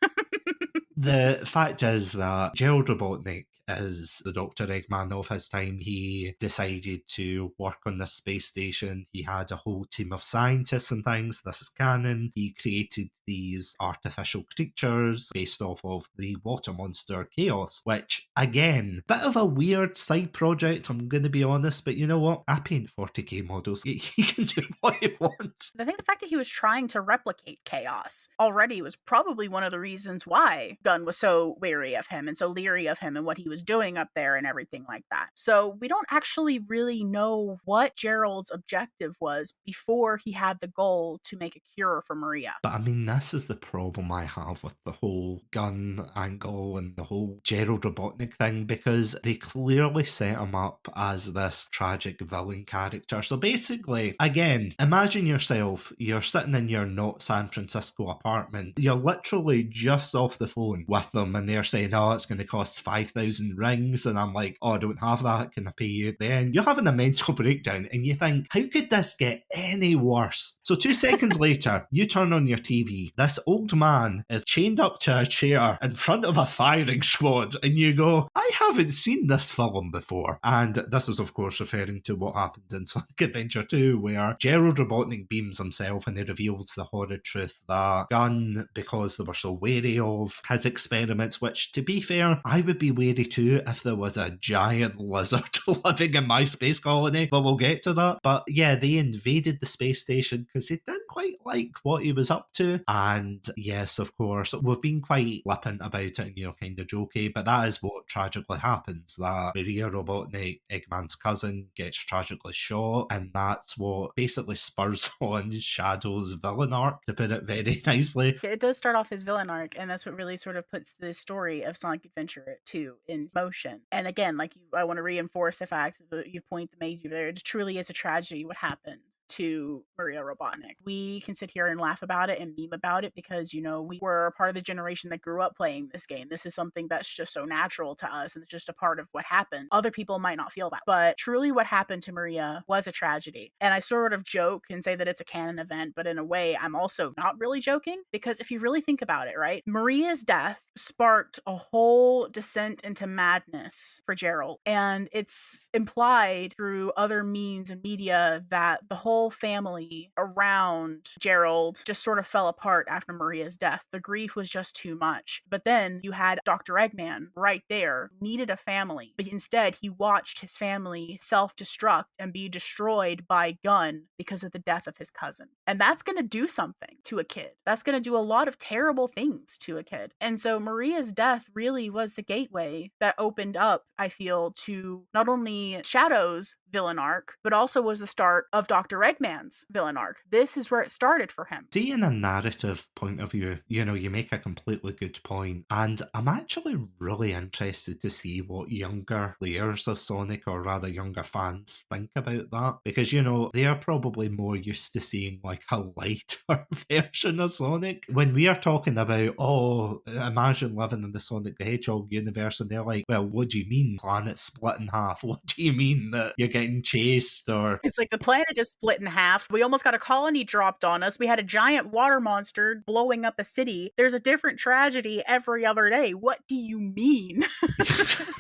The fact is that Gerald Robotnik is the Dr. Eggman of his time. He decided to work on this space station. He had a whole team of scientists and things. This is canon. He created these artificial creatures based off of the water monster Chaos, which, again, bit of a weird side project, I'm going to be honest, but you know what? I paint 40k models. He can do what he wants. I think the fact that he was trying to replicate Chaos already was probably one of the reasons why Gunn was so wary of him and so leery of him and what he was doing up there and everything like that. So we don't actually really know what Gerald's objective was before he had the goal to make a cure for Maria. But I mean, this is the problem I have with the whole Gun angle and the whole Gerald Robotnik thing, because they clearly set him up as this tragic villain character. So basically, again, imagine yourself, you're sitting in your not San Francisco apartment, you're literally just off the phone with them and they're saying, oh, it's going to cost 5,000 rings, and I'm like, oh, I don't have that, can I pay you? Then you're having a mental breakdown and you think, how could this get any worse? So 2 seconds later, you turn on your TV, this old man is chained up to a chair in front of a firing squad, and you go, I haven't seen this film before. And this is of course referring to what happens in Sonic Adventure 2, where Gerald Robotnik beams himself and he reveals the horrid truth that Gun, because they were so wary of his experiments, which, to be fair, I would be wary too if there was a giant lizard living in my space colony, but we'll get to that. But yeah, they invaded the space station because they didn't quite like what he was up to. And yes, of course, we've been quite flippant about it and, kind of jokey, but that is what tragically happens, that Maria Robotnik, Eggman's cousin, gets tragically shot, and that's what basically spurs on Shadow's villain arc, to put it very nicely. It does start off his villain arc, and that's what really sort of puts the story of Sonic Adventure 2 in motion. And again, I want to reinforce the fact that you made you there. It truly is a tragedy what happened to Maria Robotnik. We can sit here and laugh about it and meme about it because, we were a part of the generation that grew up playing this game. This is something that's just so natural to us, and it's just a part of what happened. Other people might not feel that, but truly what happened to Maria was a tragedy. And I sort of joke and say that it's a canon event, but in a way, I'm also not really joking, because if you really think about it, right? Maria's death sparked a whole descent into madness for Gerald. And it's implied through other means and media that the whole family around Gerald just sort of fell apart after Maria's death. The grief was just too much. But then you had Dr. Eggman right there, needed a family, but instead he watched his family self-destruct and be destroyed by Gun because of the death of his cousin. And that's going to do something to a kid. That's going to do a lot of terrible things to a kid. And so Maria's death really was the gateway that opened up, I feel, to not only Shadow's villain arc, but also was the start of Dr. Eggman's villain arc. This is where it started for him. See, in a narrative point of view, you make a completely good point, and I'm actually really interested to see what younger players of Sonic, or rather younger fans, think about that, because they are probably more used to seeing like a lighter version of Sonic. When we are talking about, oh, imagine living in the Sonic the Hedgehog universe, and they're like, well, what do you mean planet split in half? What do you mean that you're getting chased? Or it's like the planet is split in half. We almost got a colony dropped on us. We had a giant water monster blowing up a city. There's a different tragedy every other day. What do you mean?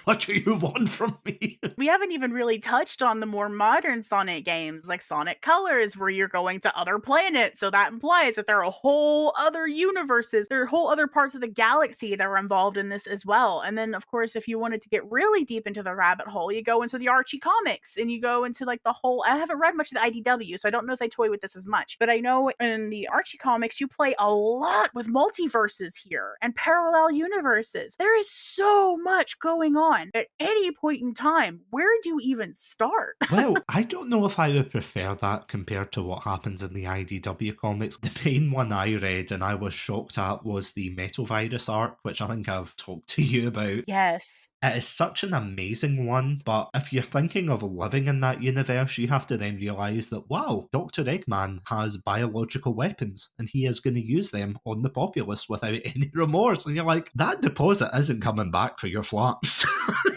What do you want from me? We haven't even really touched on the more modern Sonic games, like Sonic Colors, where you're going to other planets. So that implies that there are whole other universes. There are whole other parts of the galaxy that are involved in this as well. And then, of course, if you wanted to get really deep into the rabbit hole, you go into the Archie comics and you go into like the whole. I haven't read much of the IDW, so I don't know if they toy with this as much. But I know in the Archie comics, you play a lot with multiverses here and parallel universes. There is so much going on at any point in time. Where do you even start? Well, I don't know if I would prefer that compared to what happens in the IDW comics. The main one I read and I was shocked at was the Metal Virus arc, which I think I've talked to you about. Yes. It is such an amazing one, but if you're thinking of living in that universe, you have to then realise that, wow, Dr. Eggman has biological weapons and he is going to use them on the populace without any remorse. And you're like, that deposit isn't coming back for your flat.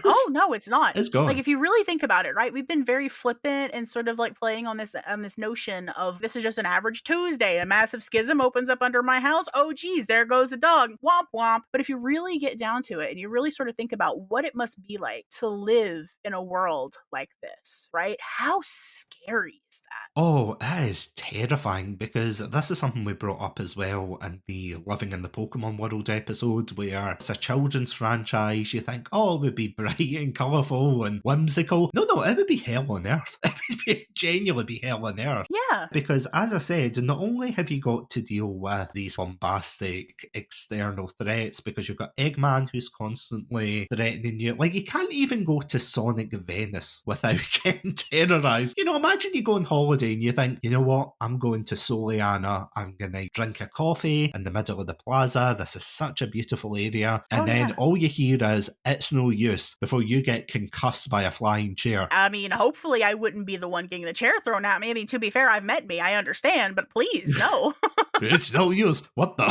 Oh, no, it's not. It's gone. Like, if you really think about it, right? We've been very flippant and sort of like playing on this notion of this is just an average Tuesday. A massive schism opens up under my house. Oh, geez, there goes the dog. Womp womp. But if you really get down to it and you really sort of think about what it must be like to live in a world like this, right? How scary is that? Oh, it is terrifying, because this is something we brought up as well in the Living in the Pokemon World episode, where it's a children's franchise. You think, oh, it would be bright and colourful and whimsical. No, it would be hell on earth. It would genuinely be hell on earth. Yeah. Because, as I said, not only have you got to deal with these bombastic external threats, because you've got Eggman who's constantly threatening you. Like, you can't even go to Sonic Venice without getting terrorised. Imagine you go on holiday and you think, you know what, I'm going to Soliana, I'm going to drink a coffee in the middle of the plaza, this is such a beautiful area, and then all you hear is, it's no use, before you get concussed by a flying chair. I mean, hopefully I wouldn't be the one getting the chair thrown at me. I mean, to be fair, I've met me, I understand, but please, no. It's no use. What the?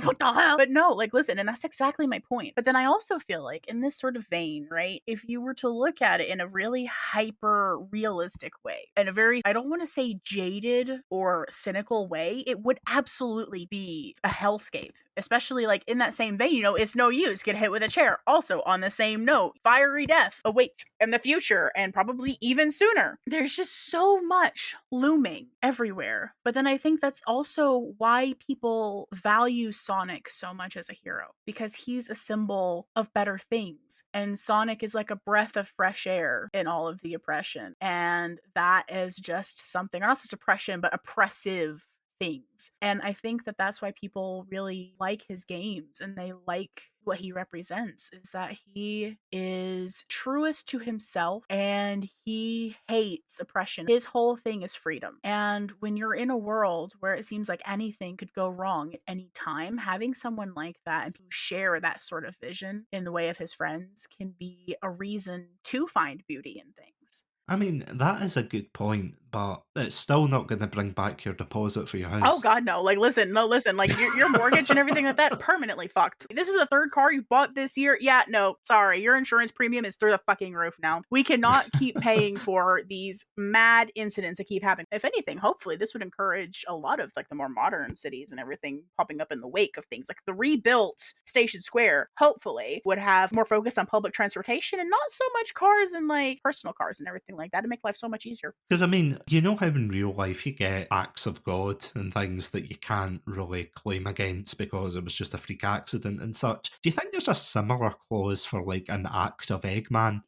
What the hell? But no, like, listen, and that's exactly my point. But then I also feel like in this sort of vein, right, if you were to look at it in a really hyper realistic way, in a very, I don't want to say jaded or cynical way, it would absolutely be a hellscape. Especially like in that same vein, it's no use, get hit with a chair. Also on the same note, fiery death awaits in the future and probably even sooner. There's just so much looming everywhere. But then I think that's also why people value Sonic so much as a hero, because he's a symbol of better things. And Sonic is like a breath of fresh air in all of the oppression. And that is just something, not just oppression, but oppressive things. And I think that that's why people really like his games and they like what he represents, is that he is truest to himself and he hates oppression. His whole thing is freedom. And when you're in a world where it seems like anything could go wrong at any time, having someone like that and who share that sort of vision in the way of his friends can be a reason to find beauty in things. I mean, that is a good point, but it's still not going to bring back your deposit for your house. Oh God, no! Like, listen, like your mortgage and everything like that permanently fucked. This is the third car you bought this year. Yeah, no, sorry, your insurance premium is through the fucking roof now. We cannot keep paying for these mad incidents that keep happening. If anything, hopefully, this would encourage a lot of like the more modern cities and everything popping up in the wake of things. Like the rebuilt Station Square, hopefully, would have more focus on public transportation and not so much cars and like personal cars and everything like that to make life so much easier. Because I mean, how in real life you get acts of God and things that you can't really claim against because it was just a freak accident and such. Do you think there's a similar clause for like an act of Eggman?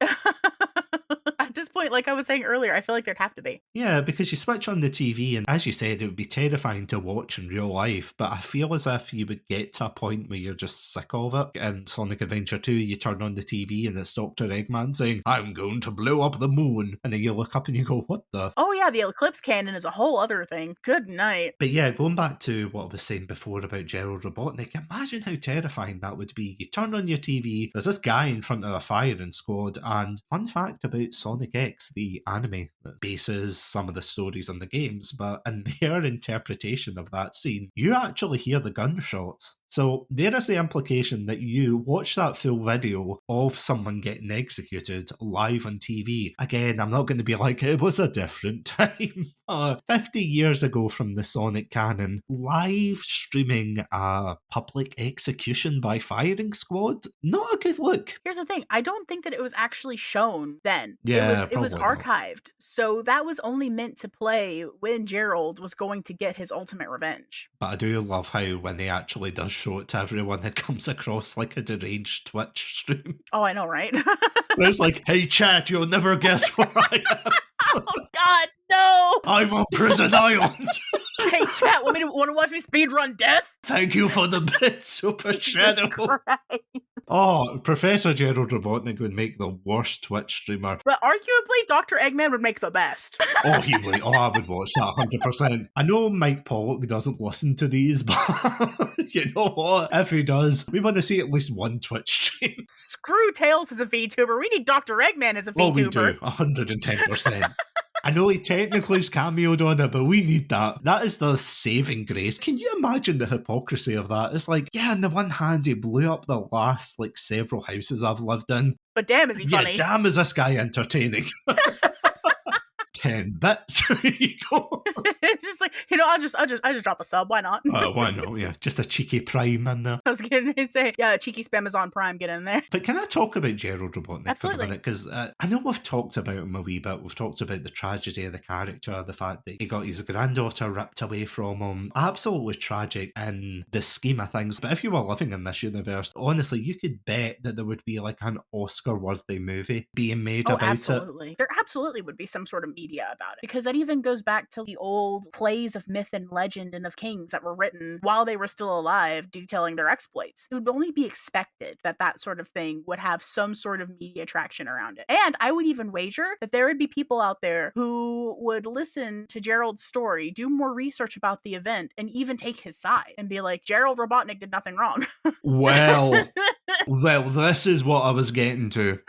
At this point, like I was saying earlier, I feel like there'd have to be. Yeah, because you switch on the TV, and as you said, it would be terrifying to watch in real life, but I feel as if you would get to a point where you're just sick of it. In Sonic Adventure 2, you turn on the TV and it's Dr. Eggman saying, I'm going to blow up the moon. And then you look up and you go, what the? Oh yeah, the Eclipse Cannon is a whole other thing. Good night. But yeah, going back to what I was saying before about Gerald Robotnik, imagine how terrifying that would be. You turn on your TV, there's this guy in front of a firing squad, and fun fact about Sonic X, the anime that bases some of the stories on the games, but in their interpretation of that scene, you actually hear the gunshots. So there is the implication that you watch that full video of someone getting executed live on TV. Again, I'm not going to be like, it was a different time. 50 years ago from the Sonic canon, live streaming a public execution by firing squad? Not a good look. Here's the thing, I don't think that it was actually shown then. Yeah, it was probably not. archived. So that was only meant to play when Gerald was going to get his ultimate revenge. But I do love how when they actually does show it to everyone, it comes across like a deranged Twitch stream. Oh, I know, right? It's like, hey chat, you'll never guess where I am. Oh God, no! I'm on Prison Island. Hey chat, want to watch me speedrun death? Thank you for the bit, Super Jesus Shadow. Christ. Oh, Professor Gerald Robotnik would make the worst Twitch streamer. But arguably, Dr. Eggman would make the best. Oh, he would. Oh, I would watch that 100%. I know Mike Pollock doesn't listen to these, but you know what? If he does, we want to see at least one Twitch stream. Screw Tails as a VTuber. We need Dr. Eggman as a Well, we VTuber. do. 110%. I know he technically's cameoed on it, but we need that. That is the saving grace. Can you imagine the hypocrisy of that? It's like, yeah, on the one hand, he blew up the last, several houses I've lived in. But damn, is he funny. Yeah, damn, is this guy entertaining. 10 bits. There you go. It's just like, I'll just drop a sub. Why not? Why not? Yeah, just a cheeky Prime in there. I was going to say, yeah, cheeky spam is on Prime. Get in there. But can I talk about Gerald Robotnik Absolutely. for a minute? Because I know we've talked about him a wee bit. We've talked about the tragedy of the character, the fact that he got his granddaughter ripped away from him. Absolutely tragic in the scheme of things. But if you were living in this universe, honestly, you could bet that there would be an Oscar-worthy movie being made about absolutely. it. There absolutely would be some sort of media about it, because that even goes back to the old plays of myth and legend and of kings that were written while they were still alive, detailing their exploits. It would only be expected that that sort of thing would have some sort of media traction around it. And I would even wager that there would be people out there who would listen to Gerald's story, do more research about the event, and even take his side and be like, Gerald Robotnik did nothing wrong. Well, this is what I was getting to.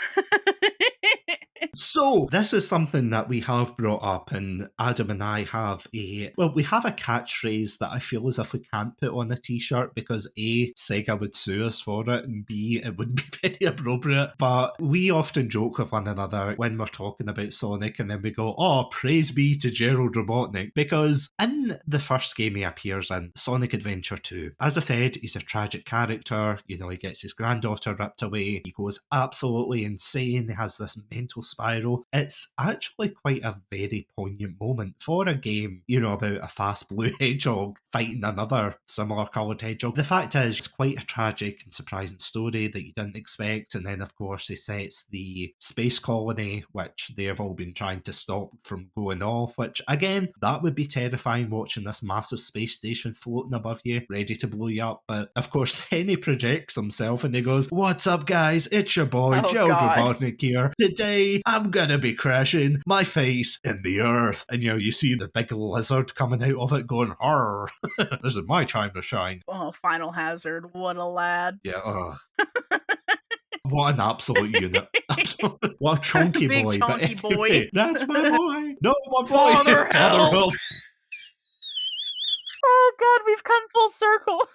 So, this is something that we have brought up, and Adam and I have we have a catchphrase that I feel as if we can't put on a t-shirt because A, Sega would sue us for it, and B, it wouldn't be very appropriate. But we often joke with one another when we're talking about Sonic, and then we go, oh, praise be to Gerald Robotnik, because in the first game he appears in, Sonic Adventure 2, as I said, he's a tragic character. He gets his granddaughter ripped away. He goes absolutely insane. He has this mental spiral. It's actually quite a very poignant moment for a game, about a fast blue hedgehog fighting another similar coloured hedgehog. The fact is, it's quite a tragic and surprising story that you didn't expect, and then of course he sets the space colony, which they've all been trying to stop from going off, which again, that would be terrifying, watching this massive space station floating above you, ready to blow you up. But of course then he projects himself and he goes, what's up guys, it's your boy Gerald Robotnik here. Today I'm gonna be crashing my face in the earth. And you see the big lizard coming out of it going, arr, this is my time to shine. Oh, Final Hazard, what a lad. Yeah, what an absolute unit. What a chunky Big boy. chunky boy. That's my boy. No, my boy. Father help. help. Oh God, we've come full circle.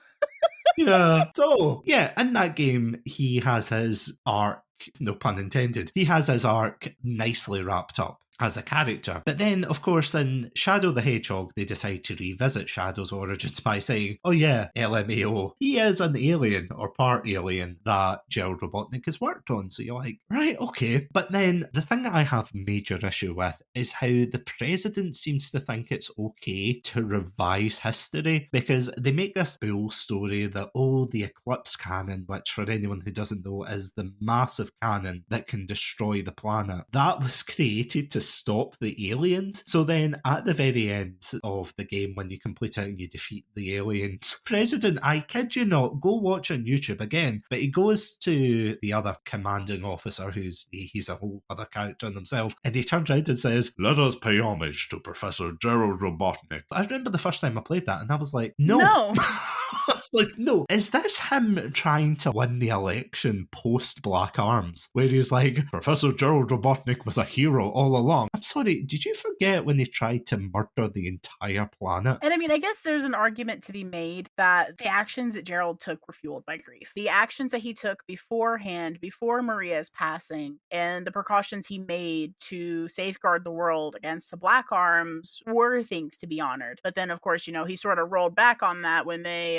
Yeah. So, yeah, in that game, he has his arc, no pun intended, he has his arc nicely wrapped up. as a character. But then, of course, in Shadow the Hedgehog, they decide to revisit Shadow's origins by saying, oh yeah, LMAO, he is an alien or part alien that Gerald Robotnik has worked on. So you're like, right, okay. But then the thing that I have major issue with is how the president seems to think it's okay to revise history, because they make this bull story that, oh, the Eclipse Cannon, which for anyone who doesn't know is the massive cannon that can destroy the planet, that was created to stop the aliens. So then at the very end of the game, when you complete it and you defeat the aliens, President, I kid you not, go watch on YouTube again, but he goes to the other commanding officer, he's a whole other character in himself, and he turns around and says, let us pay homage to Professor Gerald Robotnik. I remember the first time I played that and I was like, no. I was like, no, is this him trying to win the election post Black Arms, where he's like, Professor Gerald Robotnik was a hero all along? I'm sorry, did you forget when they tried to murder the entire planet? And I mean, I guess there's an argument to be made that the actions that Gerald took were fueled by grief. The actions that he took beforehand, before Maria's passing, and the precautions he made to safeguard the world against the Black Arms were things to be honored. But then, of course, he sort of rolled back on that when they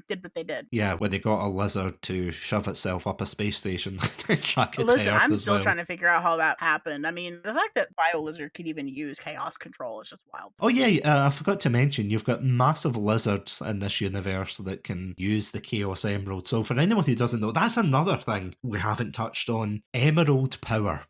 did what they did. Yeah, when they got a lizard to shove itself up a space station and track it Listen, to Earth I'm as still well. trying to figure out how that happened. I mean, the fact that BioLizard could even use chaos control is just wild. Oh yeah, I forgot to mention, you've got massive lizards in this universe that can use the Chaos Emerald. So for anyone who doesn't know, that's another thing we haven't touched on. Emerald power.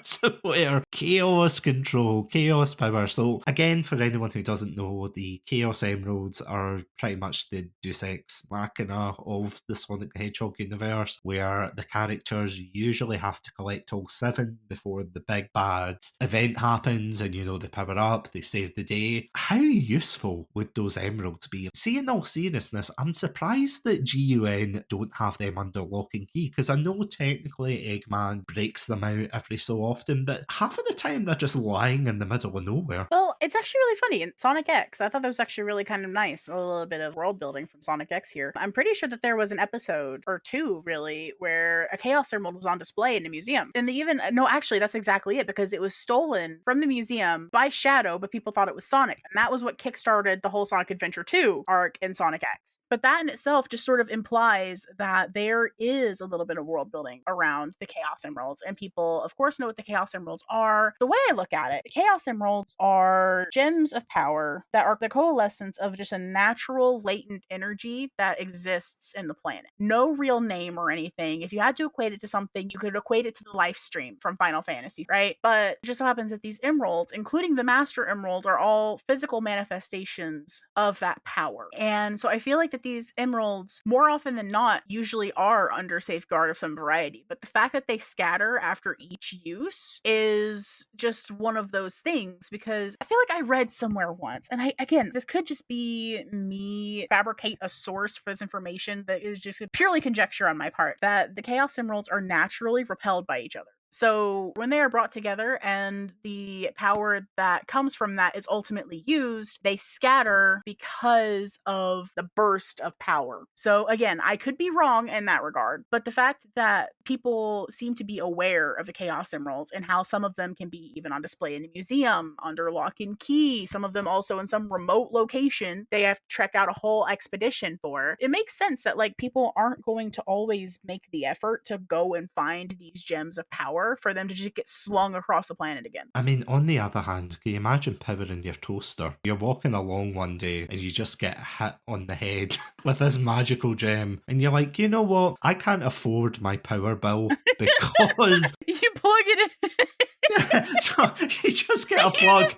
So where chaos control, chaos power. So again, for anyone who doesn't know, the Chaos Emeralds are pretty much the Deus Ex Machina of the Sonic the Hedgehog universe, where the characters usually have to collect all 7 before the big bad event happens, and they power up, they save the day. How useful would those emeralds be? See, in all seriousness, I'm surprised that GUN don't have them under lock and key, because I know technically Eggman breaks them out every so often, but half of the time they're just lying in the middle of nowhere. Well, it's actually really funny. In Sonic X, I thought that was actually really kind of nice. A little bit of world building from Sonic X here. I'm pretty sure that there was an episode or 2, really, where a Chaos Emerald was on display in a museum. And no, actually, that's exactly it, because it was stolen from the museum by Shadow, but people thought it was Sonic. And that was what kickstarted the whole Sonic Adventure 2 arc in Sonic X. But that in itself just sort of implies that there is a little bit of world building around the Chaos Emeralds. And people, of course, know what the Chaos Emeralds are. The way I look at it, the Chaos Emeralds are gems of power that are the coalescence of just a natural latent energy that exists in the planet. No real name or anything. If you had to equate it to something, you could equate it to the life stream from Final Fantasy, right? But it just so happens that these emeralds, including the Master Emerald, are all physical manifestations of that power. And so I feel like that these emeralds, more often than not, usually are under safeguard of some variety. But the fact that they scatter after each use is just one of those things, because I feel like I read somewhere once, and again, this could just be me fabricate a source for this information that is just purely conjecture on my part, that the Chaos Emeralds are naturally repelled by each other. So when they are brought together and the power that comes from that is ultimately used, they scatter because of the burst of power. So again, I could be wrong in that regard, but the fact that people seem to be aware of the Chaos Emeralds and how some of them can be even on display in a museum under lock and key, some of them also in some remote location they have to trek out a whole expedition for, it makes sense that people aren't going to always make the effort to go and find these gems of power for them to just get slung across the planet again. I mean, on the other hand, can you imagine powering your toaster? You're walking along one day and you just get hit on the head with this magical gem, and you're like, you know what? I can't afford my power bill because you plug it in. so you just get a plug.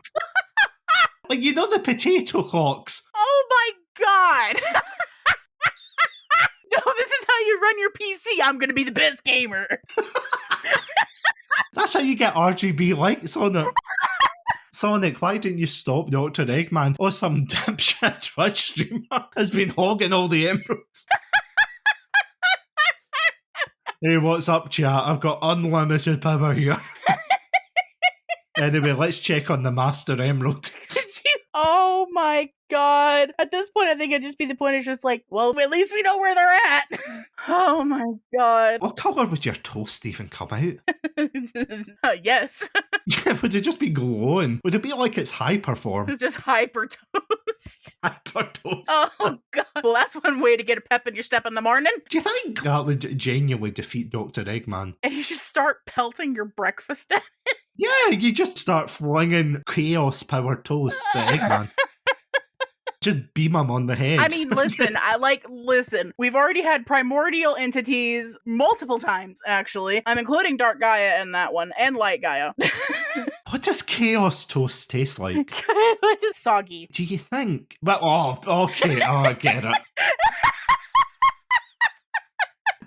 Like, the potato clocks. Oh my god! No, this is how you run your PC. I'm gonna be the best gamer. That's how you get RGB lights on it. Sonic, why didn't you stop Dr. Eggman? Or some dipshit Twitch streamer has been hogging all the emeralds. Hey, what's up, chat? I've got unlimited power here. Anyway, let's check on the Master Emerald. Oh my god. At this point, I think it'd just be the point is just well, at least we know where they're at. Oh my god. What colour would your toast even come out? Yes. Yeah, would it just be glowing? Would it be like it's Hyperform? It's just hyper toast. Hyper toast. Oh god. Well, that's one way to get a pep in your step in the morning. Do you think that would genuinely defeat Dr. Eggman? And you just start pelting your breakfast at it. Yeah, you just start flinging chaos powered toast at Eggman. Just beam him on the head. I mean, listen, listen. We've already had primordial entities multiple times, actually. I'm including Dark Gaia in that one, and Light Gaia. What does chaos toast taste like? What is soggy? Do you think? Well, oh, okay. Oh, I get it.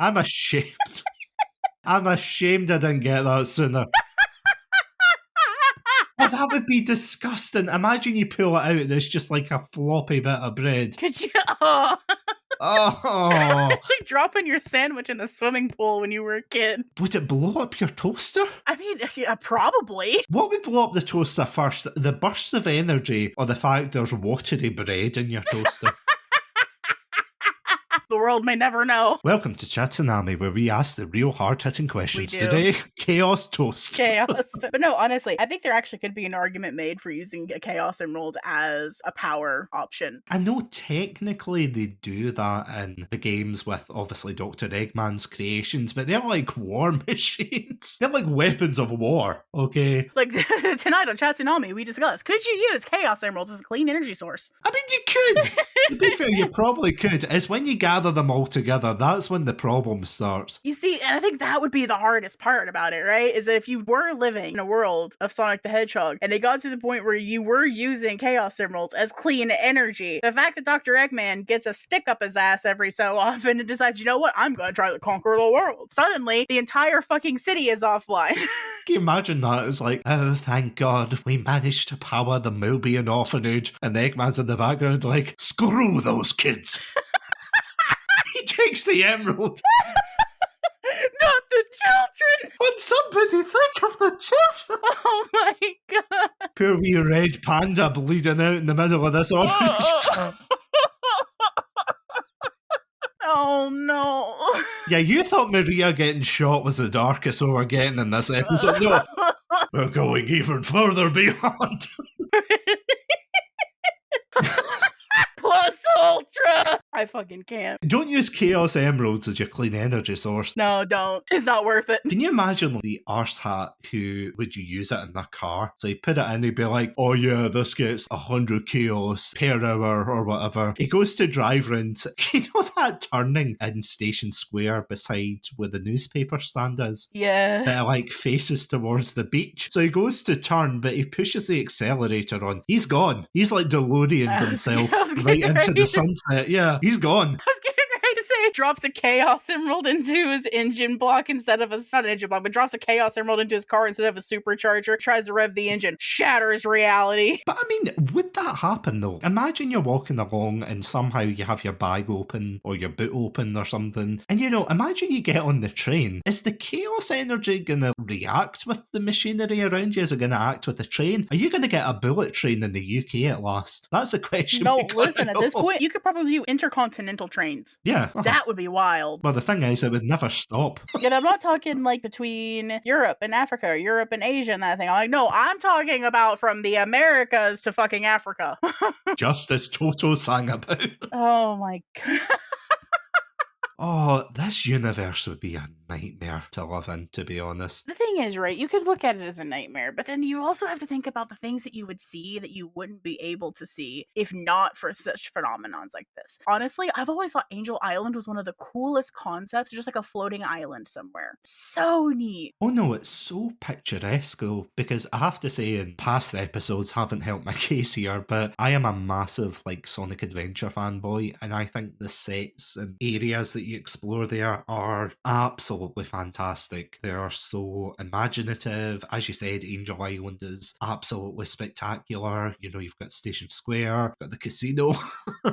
I'm ashamed. I'm ashamed I didn't get that sooner. Oh, that would be disgusting. Imagine you pull it out and it's just like a floppy bit of bread. Could you? Oh. Oh. It's like dropping your sandwich in the swimming pool when you were a kid. Would it blow up your toaster? I mean, yeah, probably. What would blow up the toaster first? The bursts of energy or the fact there's watery bread in your toaster? The world may never know. Welcome to Chatsunami, where we ask the real hard-hitting questions. We do. Today, chaos toast. Chaos. But no, honestly, I think there actually could be an argument made for using a Chaos Emerald as a power option. I know technically they do that in the games with, obviously, Dr. Eggman's creations, but they're like war machines. They're like weapons of war, okay? Like, tonight on Chatsunami, we discussed, could you use Chaos Emeralds as a clean energy source? I mean, you could. To be fair, you probably could. It's when you gather them all together, that's when the problem starts. You see, and I think that would be the hardest part about it, right? Is that if you were living in a world of Sonic the Hedgehog, and they got to the point where you were using Chaos Emeralds as clean energy, the fact that Dr. Eggman gets a stick up his ass every so often and decides, you know what, I'm going to try to conquer the world. Suddenly, the entire fucking city is offline. Can you imagine that? It's like, oh, thank God, we managed to power the Mobian orphanage, and the Eggman's in the background like, screw those kids. He takes the emerald. Not the children! Would somebody think of the children? Oh my god. Poor wee red panda bleeding out in the middle of this orphanage. Oh no. Yeah, you thought Maria getting shot was the darkest we were getting in this episode. No, we're going even further beyond. Plus Ultra! I fucking can't. Don't use Chaos Emeralds as your clean energy source. No, don't. It's not worth it. Can you imagine the arse hat who would you use it in their car? So he'd put it in, he'd be like, oh yeah, this gets 100 chaos per hour or whatever. He goes to drive round, you know that turning in Station Square beside where the newspaper stand is? Yeah. That like faces towards the beach. So he goes to turn, but he pushes the accelerator on. He's gone. He's like DeLorean himself right into the sunset. Yeah, he's gone. I was getting ready to say, drops a Chaos Emerald into his engine block instead of not an engine block, but drops a Chaos Emerald into his car instead of a supercharger, tries to rev the engine, shatters reality. But I mean, would that happen though? Imagine you're walking along and somehow you have your bag open or your boot open or something. And you know, imagine you get on the train. Is the chaos energy going to react with the machinery around you? Is it going to act with the train? Are you going to get a bullet train in the UK at last? That's a question. No, listen, at this point, you could probably do intercontinental trains. Yeah. That would be wild. Well, the thing is, it would never stop. And I'm not talking like between Europe and Africa, Europe and Asia and that thing. I'm like, no, I'm talking about from the Americas to fucking Africa. Just as Toto sang about. Oh my god. Oh, this universe would be a nightmare to live in, to be honest. The thing is, right, you could look at it as a nightmare, but then you also have to think about the things that you would see that you wouldn't be able to see if not for such phenomenons like this. Honestly, I've always thought Angel Island was one of the coolest concepts, just like a floating island somewhere. So neat. Oh no, it's so picturesque though, because I have to say, in past episodes haven't helped my case here, but I am a massive like Sonic Adventure fanboy, and I think the sets and areas that you explore there are absolutely fantastic. They are so imaginative. As you said, Angel Island is absolutely spectacular. You know, you've got Station Square, you've got the casino.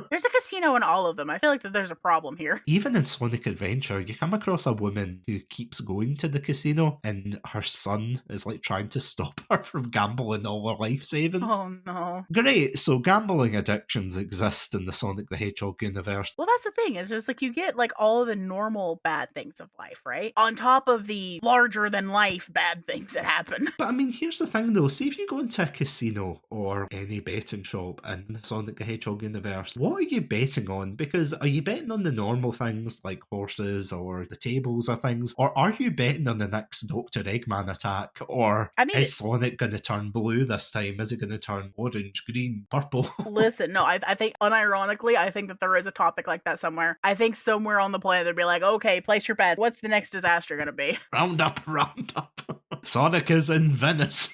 There's a casino in all of them. I feel like that there's a problem here. Even in Sonic Adventure, you come across a woman who keeps going to the casino and her son is like trying to stop her from gambling all her life savings. Oh no. Great, so gambling addictions exist in the Sonic the Hedgehog universe. Well, that's the thing, is just like you get like all of the normal bad things of life, right? right? On top of the larger than life bad things that happen. But I mean, here's the thing though. See, if you go into a casino or any betting shop in the Sonic the Hedgehog universe, what are you betting on? Because are you betting on the normal things like horses or the tables or things? Or are you betting on the next Dr. Eggman attack? Or is Sonic going to turn blue this time? Is it going to turn orange, green, purple? Listen, no, I think, unironically, I think that there is a topic like that somewhere. I think somewhere on the planet they'd be like, okay, place your bet. What's the next disaster going to be? Round up. Sonic is in Venice.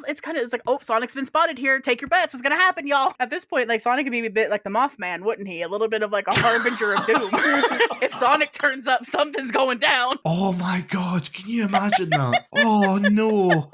It's like, oh, Sonic's been spotted here. Take your bets. What's going to happen, y'all? At this point, like, Sonic could be a bit like the Mothman, wouldn't he? A little bit of like a harbinger of doom. If Sonic turns up, something's going down. Oh my God, can you imagine that? Oh no.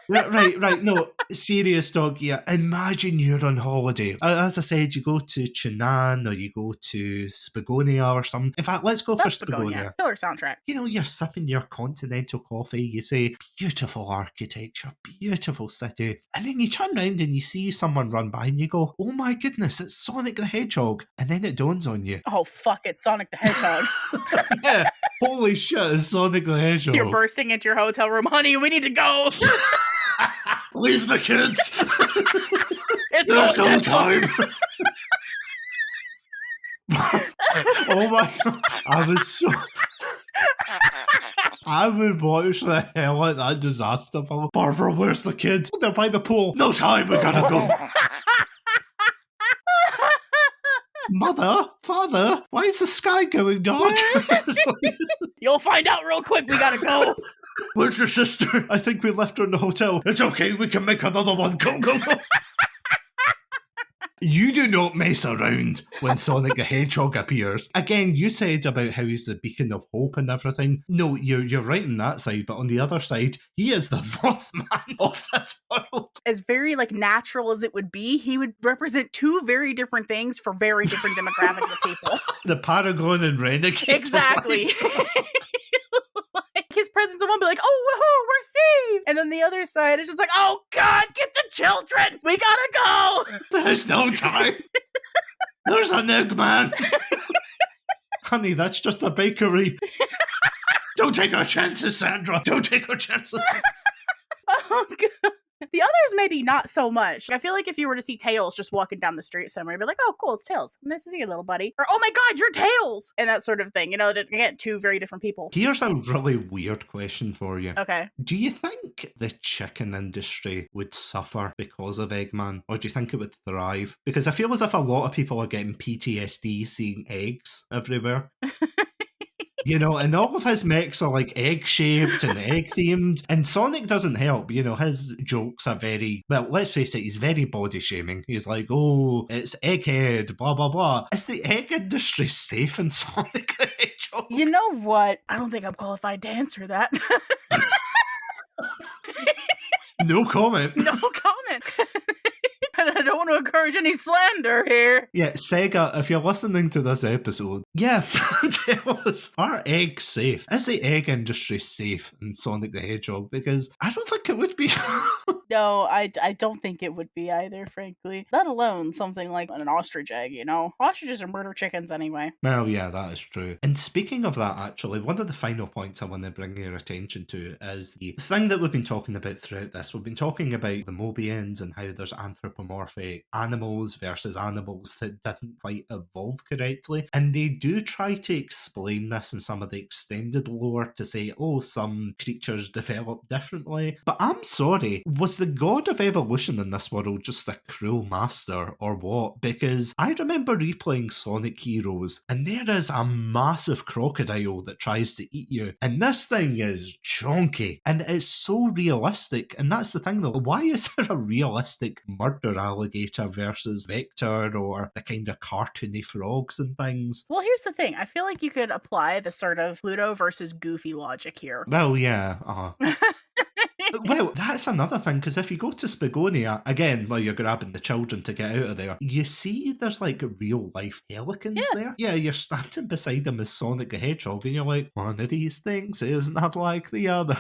Right. No, serious dog. Yeah, imagine you're on holiday. As I said, you go to Chinan or you go to Spagonia or something. In fact, let's go for Spagonia. Killer soundtrack. You know, you're sipping your continental coffee. You say, beautiful architecture, beautiful city. And then you turn around and you see someone run by and you go, oh my goodness, it's Sonic the Hedgehog. And then it dawns on you. Oh, fuck, it's Sonic the Hedgehog. Yeah, holy shit, it's Sonic the Hedgehog. You're bursting into your hotel room. Honey, we need to go. Leave the kids. There's no time. Oh my God. I would watch the hell out of that disaster film. Barbara, where's the kids? They're by the pool. No time, we gotta go. Mother, father, why is the sky going dark? You'll find out real quick, we gotta go. Where's your sister? I think we left her in the hotel. It's okay, we can make another one. Go. You do not mess around when Sonic the Hedgehog appears. Again, you said about how he's the beacon of hope and everything. No, you're right on that side, but on the other side, he is the Mothman of this world. As very like natural as it would be, he would represent two very different things for very different demographics of people. The Paragon and Renegade. Exactly. His presence in one be like, oh, woohoo, we're safe. And then the other side is just like, oh God, get the children. We gotta go. There's no time. There's an Eggman. Honey, that's just a bakery. Don't take our chances, Sandra. Don't take our chances. Oh God. The others maybe not so much. I feel like if you were to see Tails just walking down the street somewhere, you'd be like, oh, cool, it's Tails. Nice to see you, little buddy. Or, oh my God, you're Tails! And that sort of thing. You know, again, two very different people. Here's a really weird question for you. Okay. Do you think the chicken industry would suffer because of Eggman? Or do you think it would thrive? Because I feel as if a lot of people are getting PTSD seeing eggs everywhere. You know, and all of his mechs are like egg-shaped and egg-themed. And Sonic doesn't help. You know, his jokes are very, well, let's face it, he's very body-shaming. He's like, oh, it's Egghead, blah, blah, blah. Is the egg industry safe in Sonic the Hedgehog? You know what? I don't think I'm qualified to answer that. No comment. No comment. And I don't want to encourage any slander here. Yeah, Sega, if you're listening to this episode, yeah, tell us, are eggs safe? Is the egg industry safe in Sonic the Hedgehog? Because I don't think it would be. No, I don't think it would be either, frankly. Let alone something like an ostrich egg, you know? Ostriches are murder chickens anyway. Well, yeah, that is true. And speaking of that, actually, one of the final points I want to bring your attention to is the thing that we've been talking about throughout this. We've been talking about the Mobians and how there's anthropomorphic animals versus animals that didn't quite evolve correctly. And they do try to explain this in some of the extended lore to say, oh, some creatures develop differently. But I'm sorry, was the god of evolution in this world just a cruel master or what? Because I remember replaying Sonic Heroes and there is a massive crocodile that tries to eat you. And this thing is chonky and it's so realistic. And that's the thing though, why is there a realistic murder alligator versus Vector or the kind of cartoony frogs and things? Well, here's the thing. I feel like you could apply the sort of Pluto versus Goofy logic here. Well, yeah. Well, that's another thing, because if you go to Spagonia, again, while you're grabbing the children to get out of there, you see there's like real life pelicans there. Yeah, you're standing beside them as Sonic the Hedgehog, and you're like, one of these things is not like the other.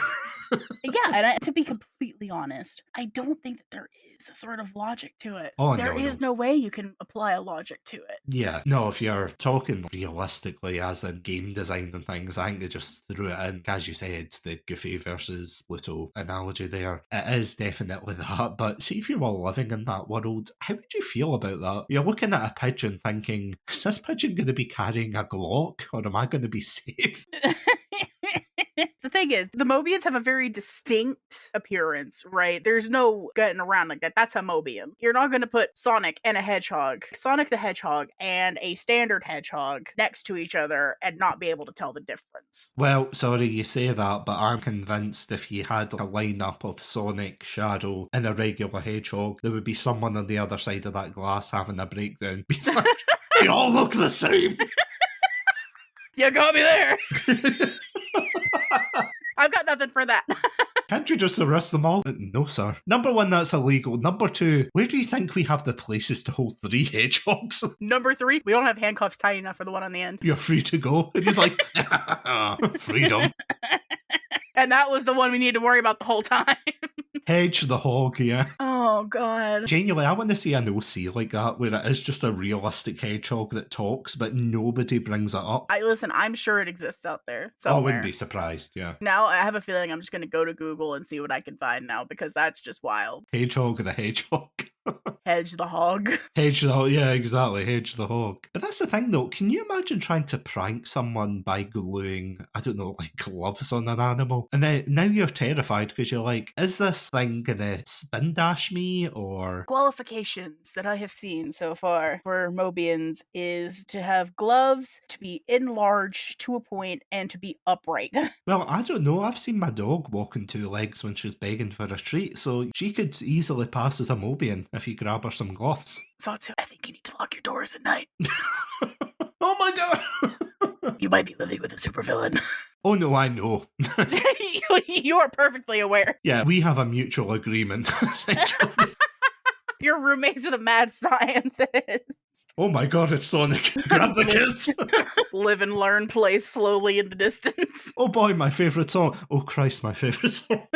Yeah, and to be completely honest, I don't think that there is a sort of logic to it. Oh, There is no way you can apply a logic to it. Yeah, no, if you're talking realistically as in game design and things, I think they just threw it in. As you said, the Goofy versus Pluto analogy there, it is definitely that. But see, if you were living in that world, how would you feel about that? You're looking at a pigeon thinking, is this pigeon going to be carrying a Glock, or am I going to be safe? The thing is, the Mobians have a very distinct appearance, right? There's no getting around like that. That's a Mobian. You're not going to put Sonic and a Hedgehog, Sonic the Hedgehog, and a standard Hedgehog next to each other and not be able to tell the difference. Well, sorry you say that, but I'm convinced if you had a lineup of Sonic, Shadow, and a regular Hedgehog, there would be someone on the other side of that glass having a breakdown. Be like, they all look the same! You got me there! I've got nothing for that. Can't you just arrest them all? No, sir. Number one, that's illegal. Number two, where do you think we have the places to hold 3 hedgehogs? Number 3, we don't have handcuffs tight enough for the one on the end. You're free to go. And he's like, freedom. And that was the one we needed to worry about the whole time. Hedge the hog, yeah. Oh, God. Genuinely, I want to see an OC like that, where it is just a realistic hedgehog that talks, but nobody brings it up. Listen, I'm sure it exists out there somewhere. Oh, I wouldn't be surprised, yeah. Now, I have a feeling I'm just going to go to Google and see what I can find now, because that's just wild. Hedgehog the hedgehog. Hedge the hog. Hedge the hog, yeah, exactly, hedge the hog. But that's the thing though, can you imagine trying to prank someone by gluing, I don't know, like gloves on an animal? And then now you're terrified because you're like, is this thing gonna spin dash me or... Qualifications that I have seen so far for Mobians is to have gloves, to be enlarged to a point, and to be upright. Well, I don't know, I've seen my dog walk on 2 legs when she was begging for a treat, so she could easily pass as a Mobian if you grab her some gloves. Satsu, I think you need to lock your doors at night. Oh my god! You might be living with a supervillain. Oh no, I know. You are perfectly aware. Yeah, we have a mutual agreement. Your roommates are the mad scientists. Oh my god, it's Sonic. Grab the kids. Live and learn plays slowly in the distance. Oh boy, my favourite song. Oh Christ, my favourite song.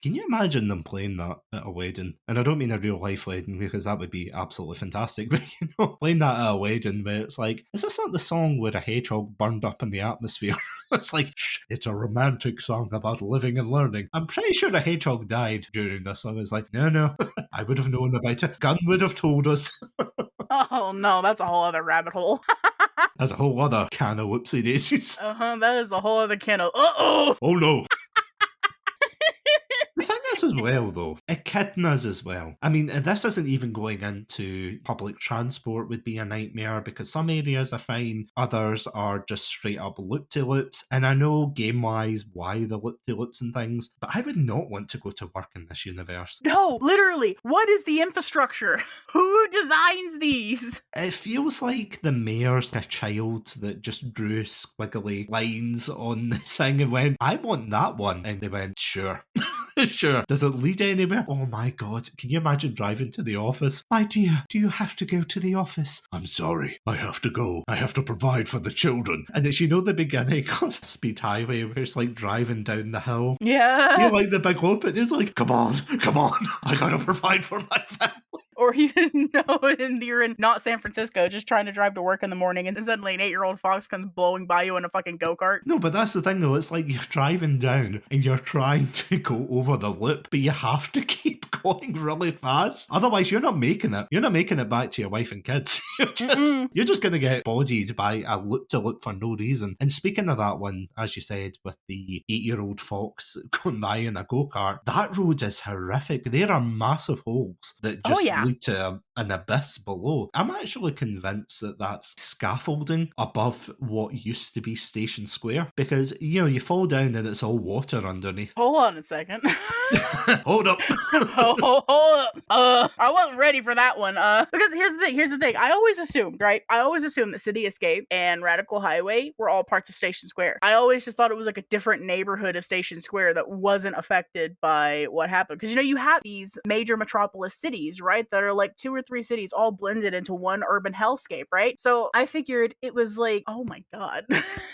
Can you imagine them playing that at a wedding? And I don't mean a real life wedding, because that would be absolutely fantastic. But you know, playing that at a wedding where it's like, is this not the song where a hedgehog burned up in the atmosphere? It's like, shh, it's a romantic song about living and learning. I'm pretty sure a hedgehog died during this song. It's like, no, I would have known about it. Gunn would have told us. Oh no, that's a whole other rabbit hole. That's a whole other can of whoopsie daisies. That is a whole other can of oh no. The thing is as well, though, echidnas as well. I mean, this isn't even going into public transport would be a nightmare, because some areas are fine, others are just straight up loop-to-loops. And I know game-wise why the loop-to-loops and things, but I would not want to go to work in this universe. No, literally, what is the infrastructure? Who designs these? It feels like the mayor's a child that just drew squiggly lines on the thing and went, I want that one. And they went, sure. Sure. Does it lead anywhere? Oh my god. Can you imagine driving to the office? My dear, do you have to go to the office? I'm sorry. I have to go. I have to provide for the children. And it's, you know, the beginning of Speed Highway where it's like driving down the hill. Yeah. You know, like the big open. It's like, come on. I gotta provide for my family. Or you know, and you're in not San Francisco, just trying to drive to work in the morning, and suddenly an 8-year-old fox comes blowing by you in a fucking go-kart. No, but that's the thing though, it's like you're driving down and you're trying to go over the loop, but you have to keep going really fast. Otherwise, you're not making it. You're not making it back to your wife and kids. You're just going to get bodied by a loop-to-loop for no reason. And speaking of that one, as you said, with the 8-year-old fox going by in a go-kart, that road is horrific. There are massive holes that just lead to an abyss below. I'm actually convinced that that's scaffolding above what used to be Station Square, because, you know, you fall down and it's all water underneath. Hold on a second. Hold up. Hold up. I wasn't ready for that one. Because here's the thing. I always assumed that City Escape and Radical Highway were all parts of Station Square. I always just thought it was like a different neighborhood of Station Square that wasn't affected by what happened. Because, you know, you have these major metropolis cities, right? That are like 2 or 3 cities all blended into one urban hellscape, right? So I figured it was like, oh my God.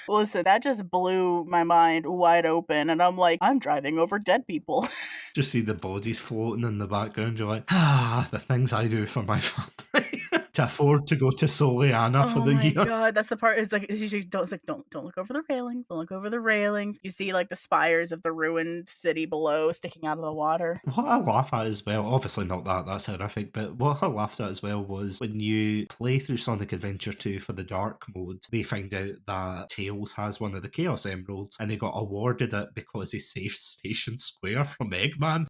Listen, that just blew my mind wide open. And I'm like, I'm driving over dead people. Just see the bodies floating in the background. You're like, the things I do for my family to afford to go to Soliana for the year. Oh my God, that's the part. Is like, don't look over the railings. Don't look over the railings. You see like the spires of the ruined city below sticking out of the water. What I laugh at as well, obviously not that's horrific, but what I laughed at as well was when you play through Sonic Adventure 2 for the dark mode, they find out that Tails has one of the Chaos Emeralds and they got awarded it because he saved Station Square from Eggman.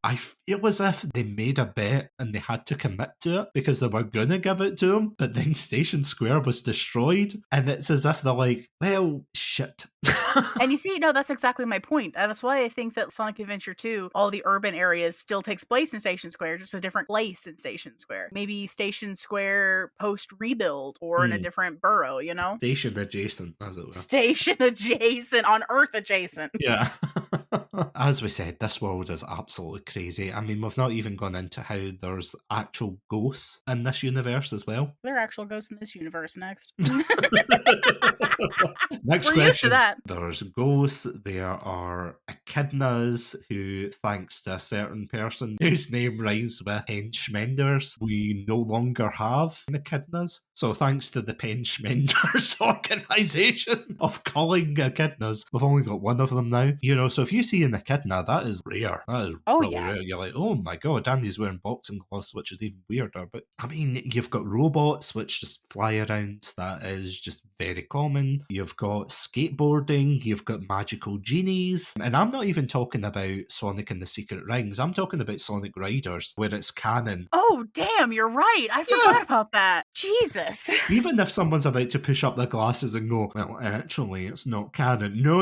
It was as if they made a bet and they had to commit to it because they were gonna give it to him, but then Station Square was destroyed, and it's as if they're like, well, shit. And you see, no, that's exactly my point. That's why I think that Sonic Adventure 2, all the urban areas still takes place in Station Square, just a different place in Station Square. Maybe Station Square post-rebuild or in a different borough, you know? Station adjacent, as it were. Station adjacent, on Earth adjacent. Yeah. As we said, this world is absolutely crazy. I mean, we've not even gone into how there's actual ghosts in this universe as well. There are actual ghosts in this universe next. Next We're question. used to that. There's ghosts, there are echidnas who, thanks to a certain person whose name rhymes with henchmenders, we no longer have echidnas. So thanks to the henchmenders organisation of calling echidnas, we've only got one of them now. You know, so if you see an echidna, that is rare. That is really rare. You're like, oh my God, Andy's wearing boxing gloves, which is even weirder. But I mean, you've got robots which just fly around. That is just very common. You've got skateboarding, you've got magical genies, and I'm not even talking about Sonic and the Secret Rings. I'm talking about Sonic Riders, where it's canon. Oh, damn, you're right. I forgot about that. Jesus. Even if someone's about to push up their glasses and go, well, actually, it's not canon. No.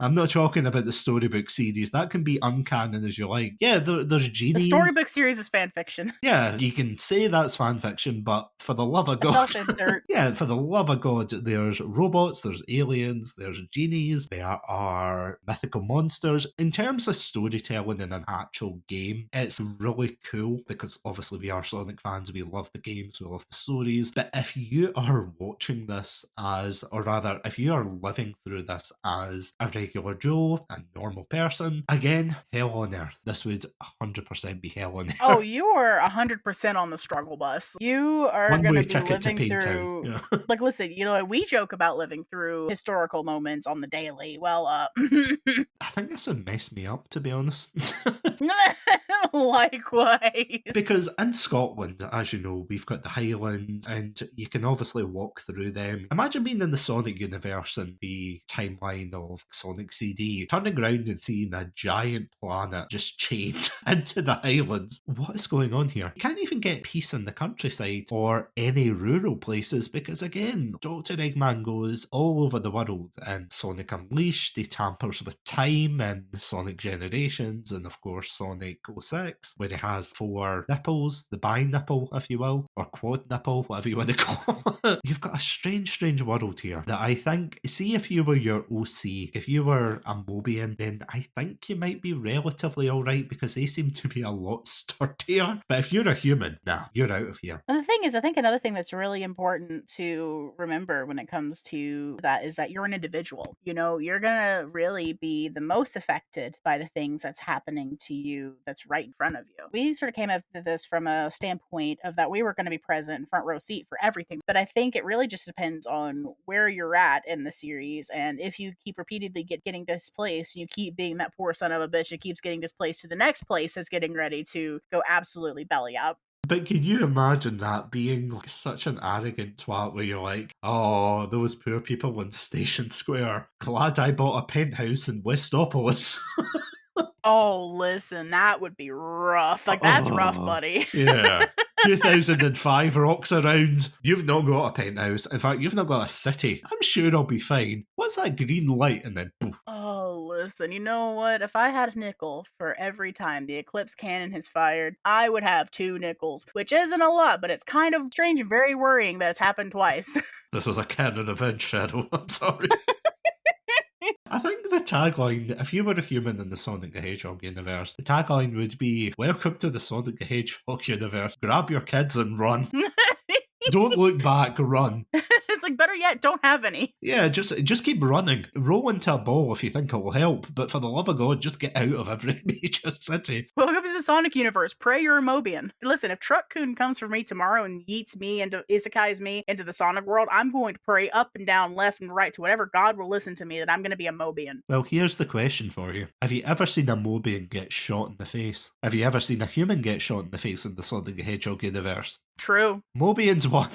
I'm not talking about the storybook series. That can be uncanon as you like. Yeah, there's genies. The storybook series is fan fiction. Yeah, you can say that's fan fiction, but for the love of God. Self-insert. Yeah, for the love of God, there's robots, there's aliens, there's genies, there are mythical monsters. In terms of storytelling in an actual game, it's really cool because obviously we are Sonic fans, we love the games, we love the stories. But if you are watching this as, or rather, if you are living through this as a regular Joe, a normal person, again, hell on earth. This would 100% be hell on earth. Oh, you are 100% on the struggle bus. You are going to be living through... Yeah. Like, listen, you know, we joke about living through historical moments on the daily. Well, I think this would mess me up, to be honest. Likewise. Because in Scotland, as you know, we've got the Highlands, and you can obviously walk through them. Imagine being in the Sonic universe and the timeline of Sonic CD, turning around and seeing a giant planet just chained into the Highlands. What is going on here? You can't even get peace in the countryside or any rural places because, again, Dr. Eggman goes all over the world, and Sonic Unleashed, he tampers with time and Sonic Generations, and of course Sonic 06, where he has 4 nipples, the bi-nipple, if you will, or quad nipple, whatever you want to call it. You've got a strange world here that I think, see, if you were your OC, if you were a Mobian, then I think you might be relatively alright because they seem to be a lot sturdier. But if you're a human, nah, you're out of here. And the thing is, I think another thing that's really important to remember when it comes to that is that you're an individual. You know, you're gonna really be the most affected by the things that's happening to you that's right in front of you. We sort of came at this from a standpoint of that we were going to be present in front row seat for everything. But I think it really just depends on where you're at in the series. And if you keep repeatedly getting displaced, you keep being that poor son of a bitch who keeps getting displaced to the next place that's getting ready to go absolutely belly up. But can you imagine that being like such an arrogant twat where you're like, oh, those poor people in Station Square. Glad I bought a penthouse in Westopolis. Oh, listen, that would be rough. Like, that's rough, buddy. Yeah. 2005 rocks around. You've not got a penthouse. In fact, you've not got a city. I'm sure I'll be fine. What's that green light? And then poof. Oh, listen, you know what? If I had a nickel for every time the Eclipse cannon has fired, I would have 2 nickels, which isn't a lot, but it's kind of strange and very worrying that it's happened twice. This was a canon event, Shadow. I'm sorry. I think the tagline, if you were a human in the Sonic the Hedgehog universe, the tagline would be, "Welcome to the Sonic the Hedgehog universe. Grab your kids and run. Don't look back, run." It's like, better yet, don't have any. Yeah, just keep running. Roll into a ball if you think it will help, but for the love of God, just get out of every major city. Welcome to the Sonic universe. Pray you're a Mobian. Listen, if Truck-kun comes for me tomorrow and yeets me into, isekais me into the Sonic world, I'm going to pray up and down, left and right to whatever God will listen to me that I'm going to be a Mobian. Well, here's the question for you. Have you ever seen a Mobian get shot in the face? Have you ever seen a human get shot in the face in the Sonic the Hedgehog universe? True. Mobians won.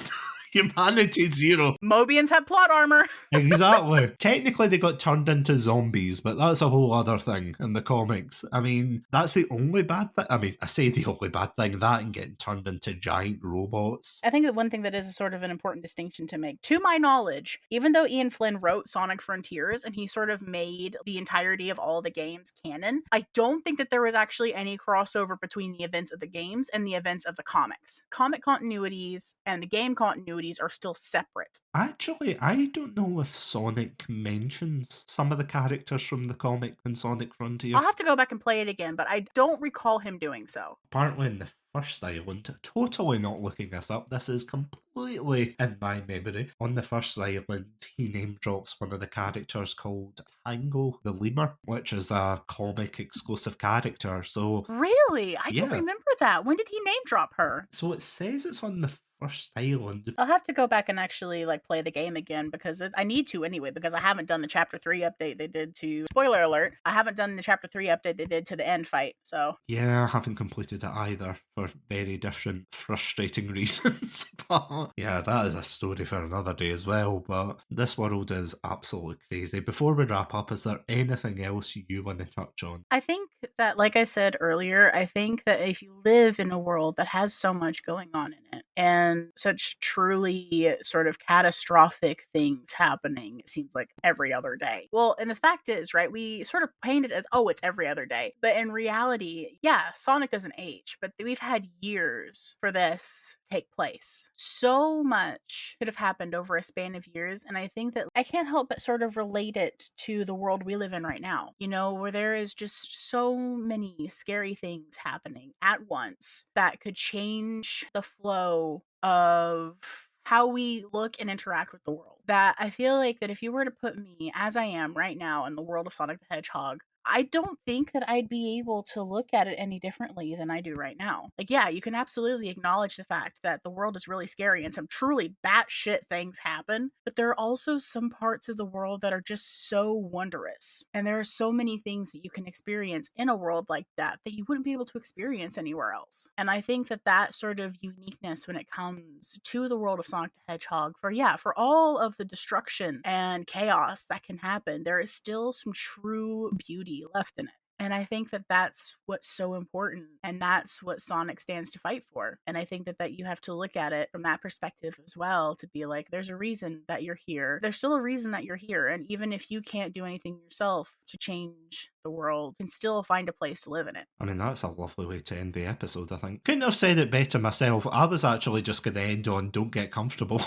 Humanity 0. Mobians have plot armor. Exactly. Technically, they got turned into zombies, but that's a whole other thing in the comics. I mean, that's the only bad thing. I mean, I say the only bad thing, that and getting turned into giant robots. I think that one thing that is sort of an important distinction to make, to my knowledge, even though Ian Flynn wrote Sonic Frontiers and he sort of made the entirety of all the games canon, I don't think that there was actually any crossover between the events of the games and the events of the comics. Comic continuities and the game continuities are still separate. Actually, I don't know if Sonic mentions some of the characters from the comic in Sonic Frontier. I'll have to go back and play it again, but I don't recall him doing so. Apparently in the first island, totally not looking this up, this is completely in my memory. On the first island, he name drops one of the characters called Tango the Lemur, which is a comic exclusive character. So really? I don't Yeah. remember that. When did he name drop her? So it says it's on the first island. I'll have to go back and actually play the game again because I need to anyway, because I haven't done the chapter 3 update they did to, spoiler alert, I haven't done the chapter 3 update they did to the end fight, so. Yeah, I haven't completed it either for very different frustrating reasons. But yeah, that is a story for another day as well. But this world is absolutely crazy. Before we wrap up, is there anything else you want to touch on? I think that, like I said earlier, I think that if you live in a world that has so much going on in it and such truly sort of catastrophic things happening, it seems like every other day. Well, and the fact is, right, we sort of paint it as, oh, it's every other day. But in reality, yeah, Sonic doesn't age, but we've had years for this take place. So much could have happened over a span of years, and I think that I can't help but sort of relate it to the world we live in right now, you know, where there is just so many scary things happening at once that could change the flow of how we look and interact with the world. That I feel like that if you were to put me as I am right now in the world of Sonic the Hedgehog, I don't think that I'd be able to look at it any differently than I do right now. Like, yeah, you can absolutely acknowledge the fact that the world is really scary and some truly batshit things happen, but there are also some parts of the world that are just so wondrous. And there are so many things that you can experience in a world like that that you wouldn't be able to experience anywhere else. And I think that that sort of uniqueness when it comes to the world of Sonic the Hedgehog, for all of the destruction and chaos that can happen, there is still some true beauty left in it. And I think that that's what's so important, and that's what Sonic stands to fight for. And I think that you have to look at it from that perspective as well, to be like, there's a reason that you're here. There's still a reason that you're here, and even if you can't do anything yourself to change the world, you can still find a place to live in it. I mean, that's a lovely way to end the episode, I think. Couldn't have said it better myself. I was actually just going to end on "don't get comfortable."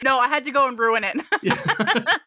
No, I had to go and ruin it.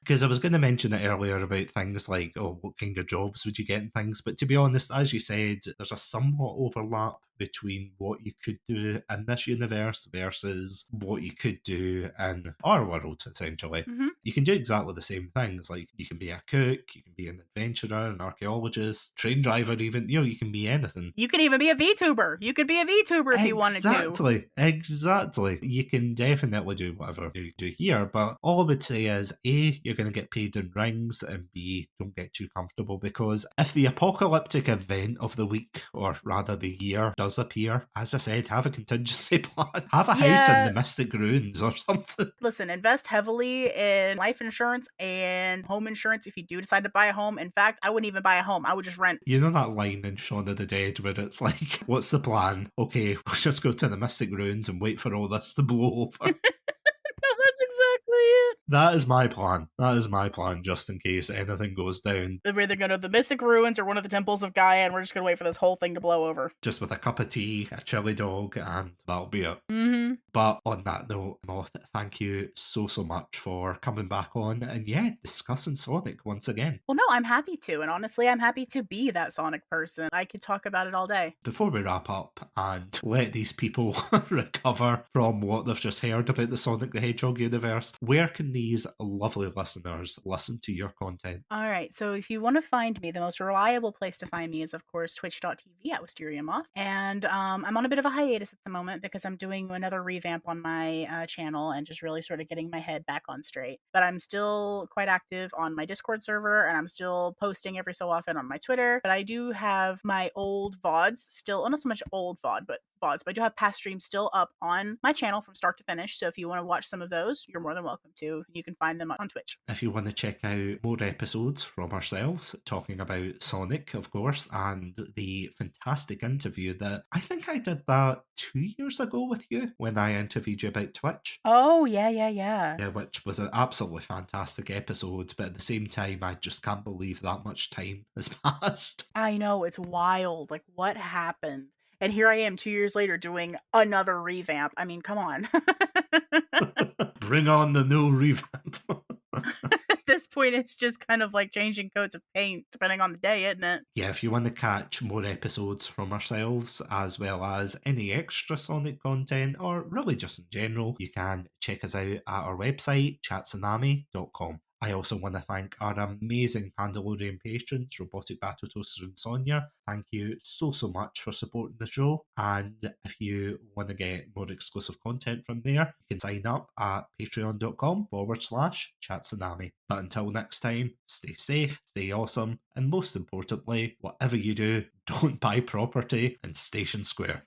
Because I was going to mention it earlier about things like, oh, what kind of jobs would you get and things. But to be honest, as you said, there's a somewhat overlap between what you could do in this universe versus what you could do in our world, essentially. Mm-hmm. You can do exactly the same things. Like, you can be a cook, you can be an adventurer, an archaeologist, train driver even. You know, you can be anything. You can even be a VTuber. You could be a VTuber if you wanted to. Exactly. You can definitely do whatever you do here, but all I would say is, A, you're going to get paid in rings, and B, don't get too comfortable, because if the apocalyptic event of the week, or rather the year, does appear, as I said, have a contingency plan. Have a house in Yeah. the Mystic Ruins or something. Listen, invest heavily in life insurance and home insurance if you do decide to buy a home. In fact, I wouldn't even buy a home. I would just rent. You know that line in Shaun of the Dead where it's like, what's the plan? Okay, we'll just go to the Mystic Ruins and wait for all this to blow over. No, that's exactly it. That is my plan. That is my plan, just in case anything goes down. We're either going to the Mystic Ruins or one of the temples of Gaia, and we're just going to wait for this whole thing to blow over. Just with a cup of tea, a chili dog, and that'll be it. Mm-hmm. But on that note, Moth, thank you so much for coming back on and, yeah, discussing Sonic once again. Well, no, I'm happy to. And honestly, I'm happy to be that Sonic person. I could talk about it all day. Before we wrap up and let these people recover from what they've just heard about the Sonic the Hedgehog universe, where can these lovely listeners listen to your content? All right. So if you want to find me, the most reliable place to find me is, of course, twitch.tv at Wysteria Moth. And I'm on a bit of a hiatus at the moment because I'm doing another revamp on my channel and just really sort of getting my head back on straight. But I'm still quite active on my Discord server, and I'm still posting every so often on my Twitter. But I do have my old VODs still, well, not so much old VOD, but VODs, but I do have past streams still up on my channel from start to finish. So if you want to watch some of those, you're more than welcome to. You can find them on Twitch. If you want to check out more episodes from ourselves, talking about Sonic, of course, and the fantastic interview that I think I did that 2 years ago with you when I interviewed you about Twitch. Oh, yeah. Yeah, which was an absolutely fantastic episode, but at the same time, I just can't believe that much time has passed. I know, it's wild. Like, what happened? And here I am 2 years later doing another revamp. I mean, come on. Bring on the new revamp. At this point, it's just kind of like changing coats of paint, depending on the day, isn't it? Yeah, if you want to catch more episodes from ourselves, as well as any extra Sonic content, or really just in general, you can check us out at our website, chatsunami.com. I also want to thank our amazing Pandalorian patrons, Robotic Battle Toaster and Sonia. Thank you so much for supporting the show. And if you want to get more exclusive content from there, you can sign up at patreon.com/Chatsunami. But until next time, stay safe, stay awesome, and most importantly, whatever you do, don't buy property in Station Square.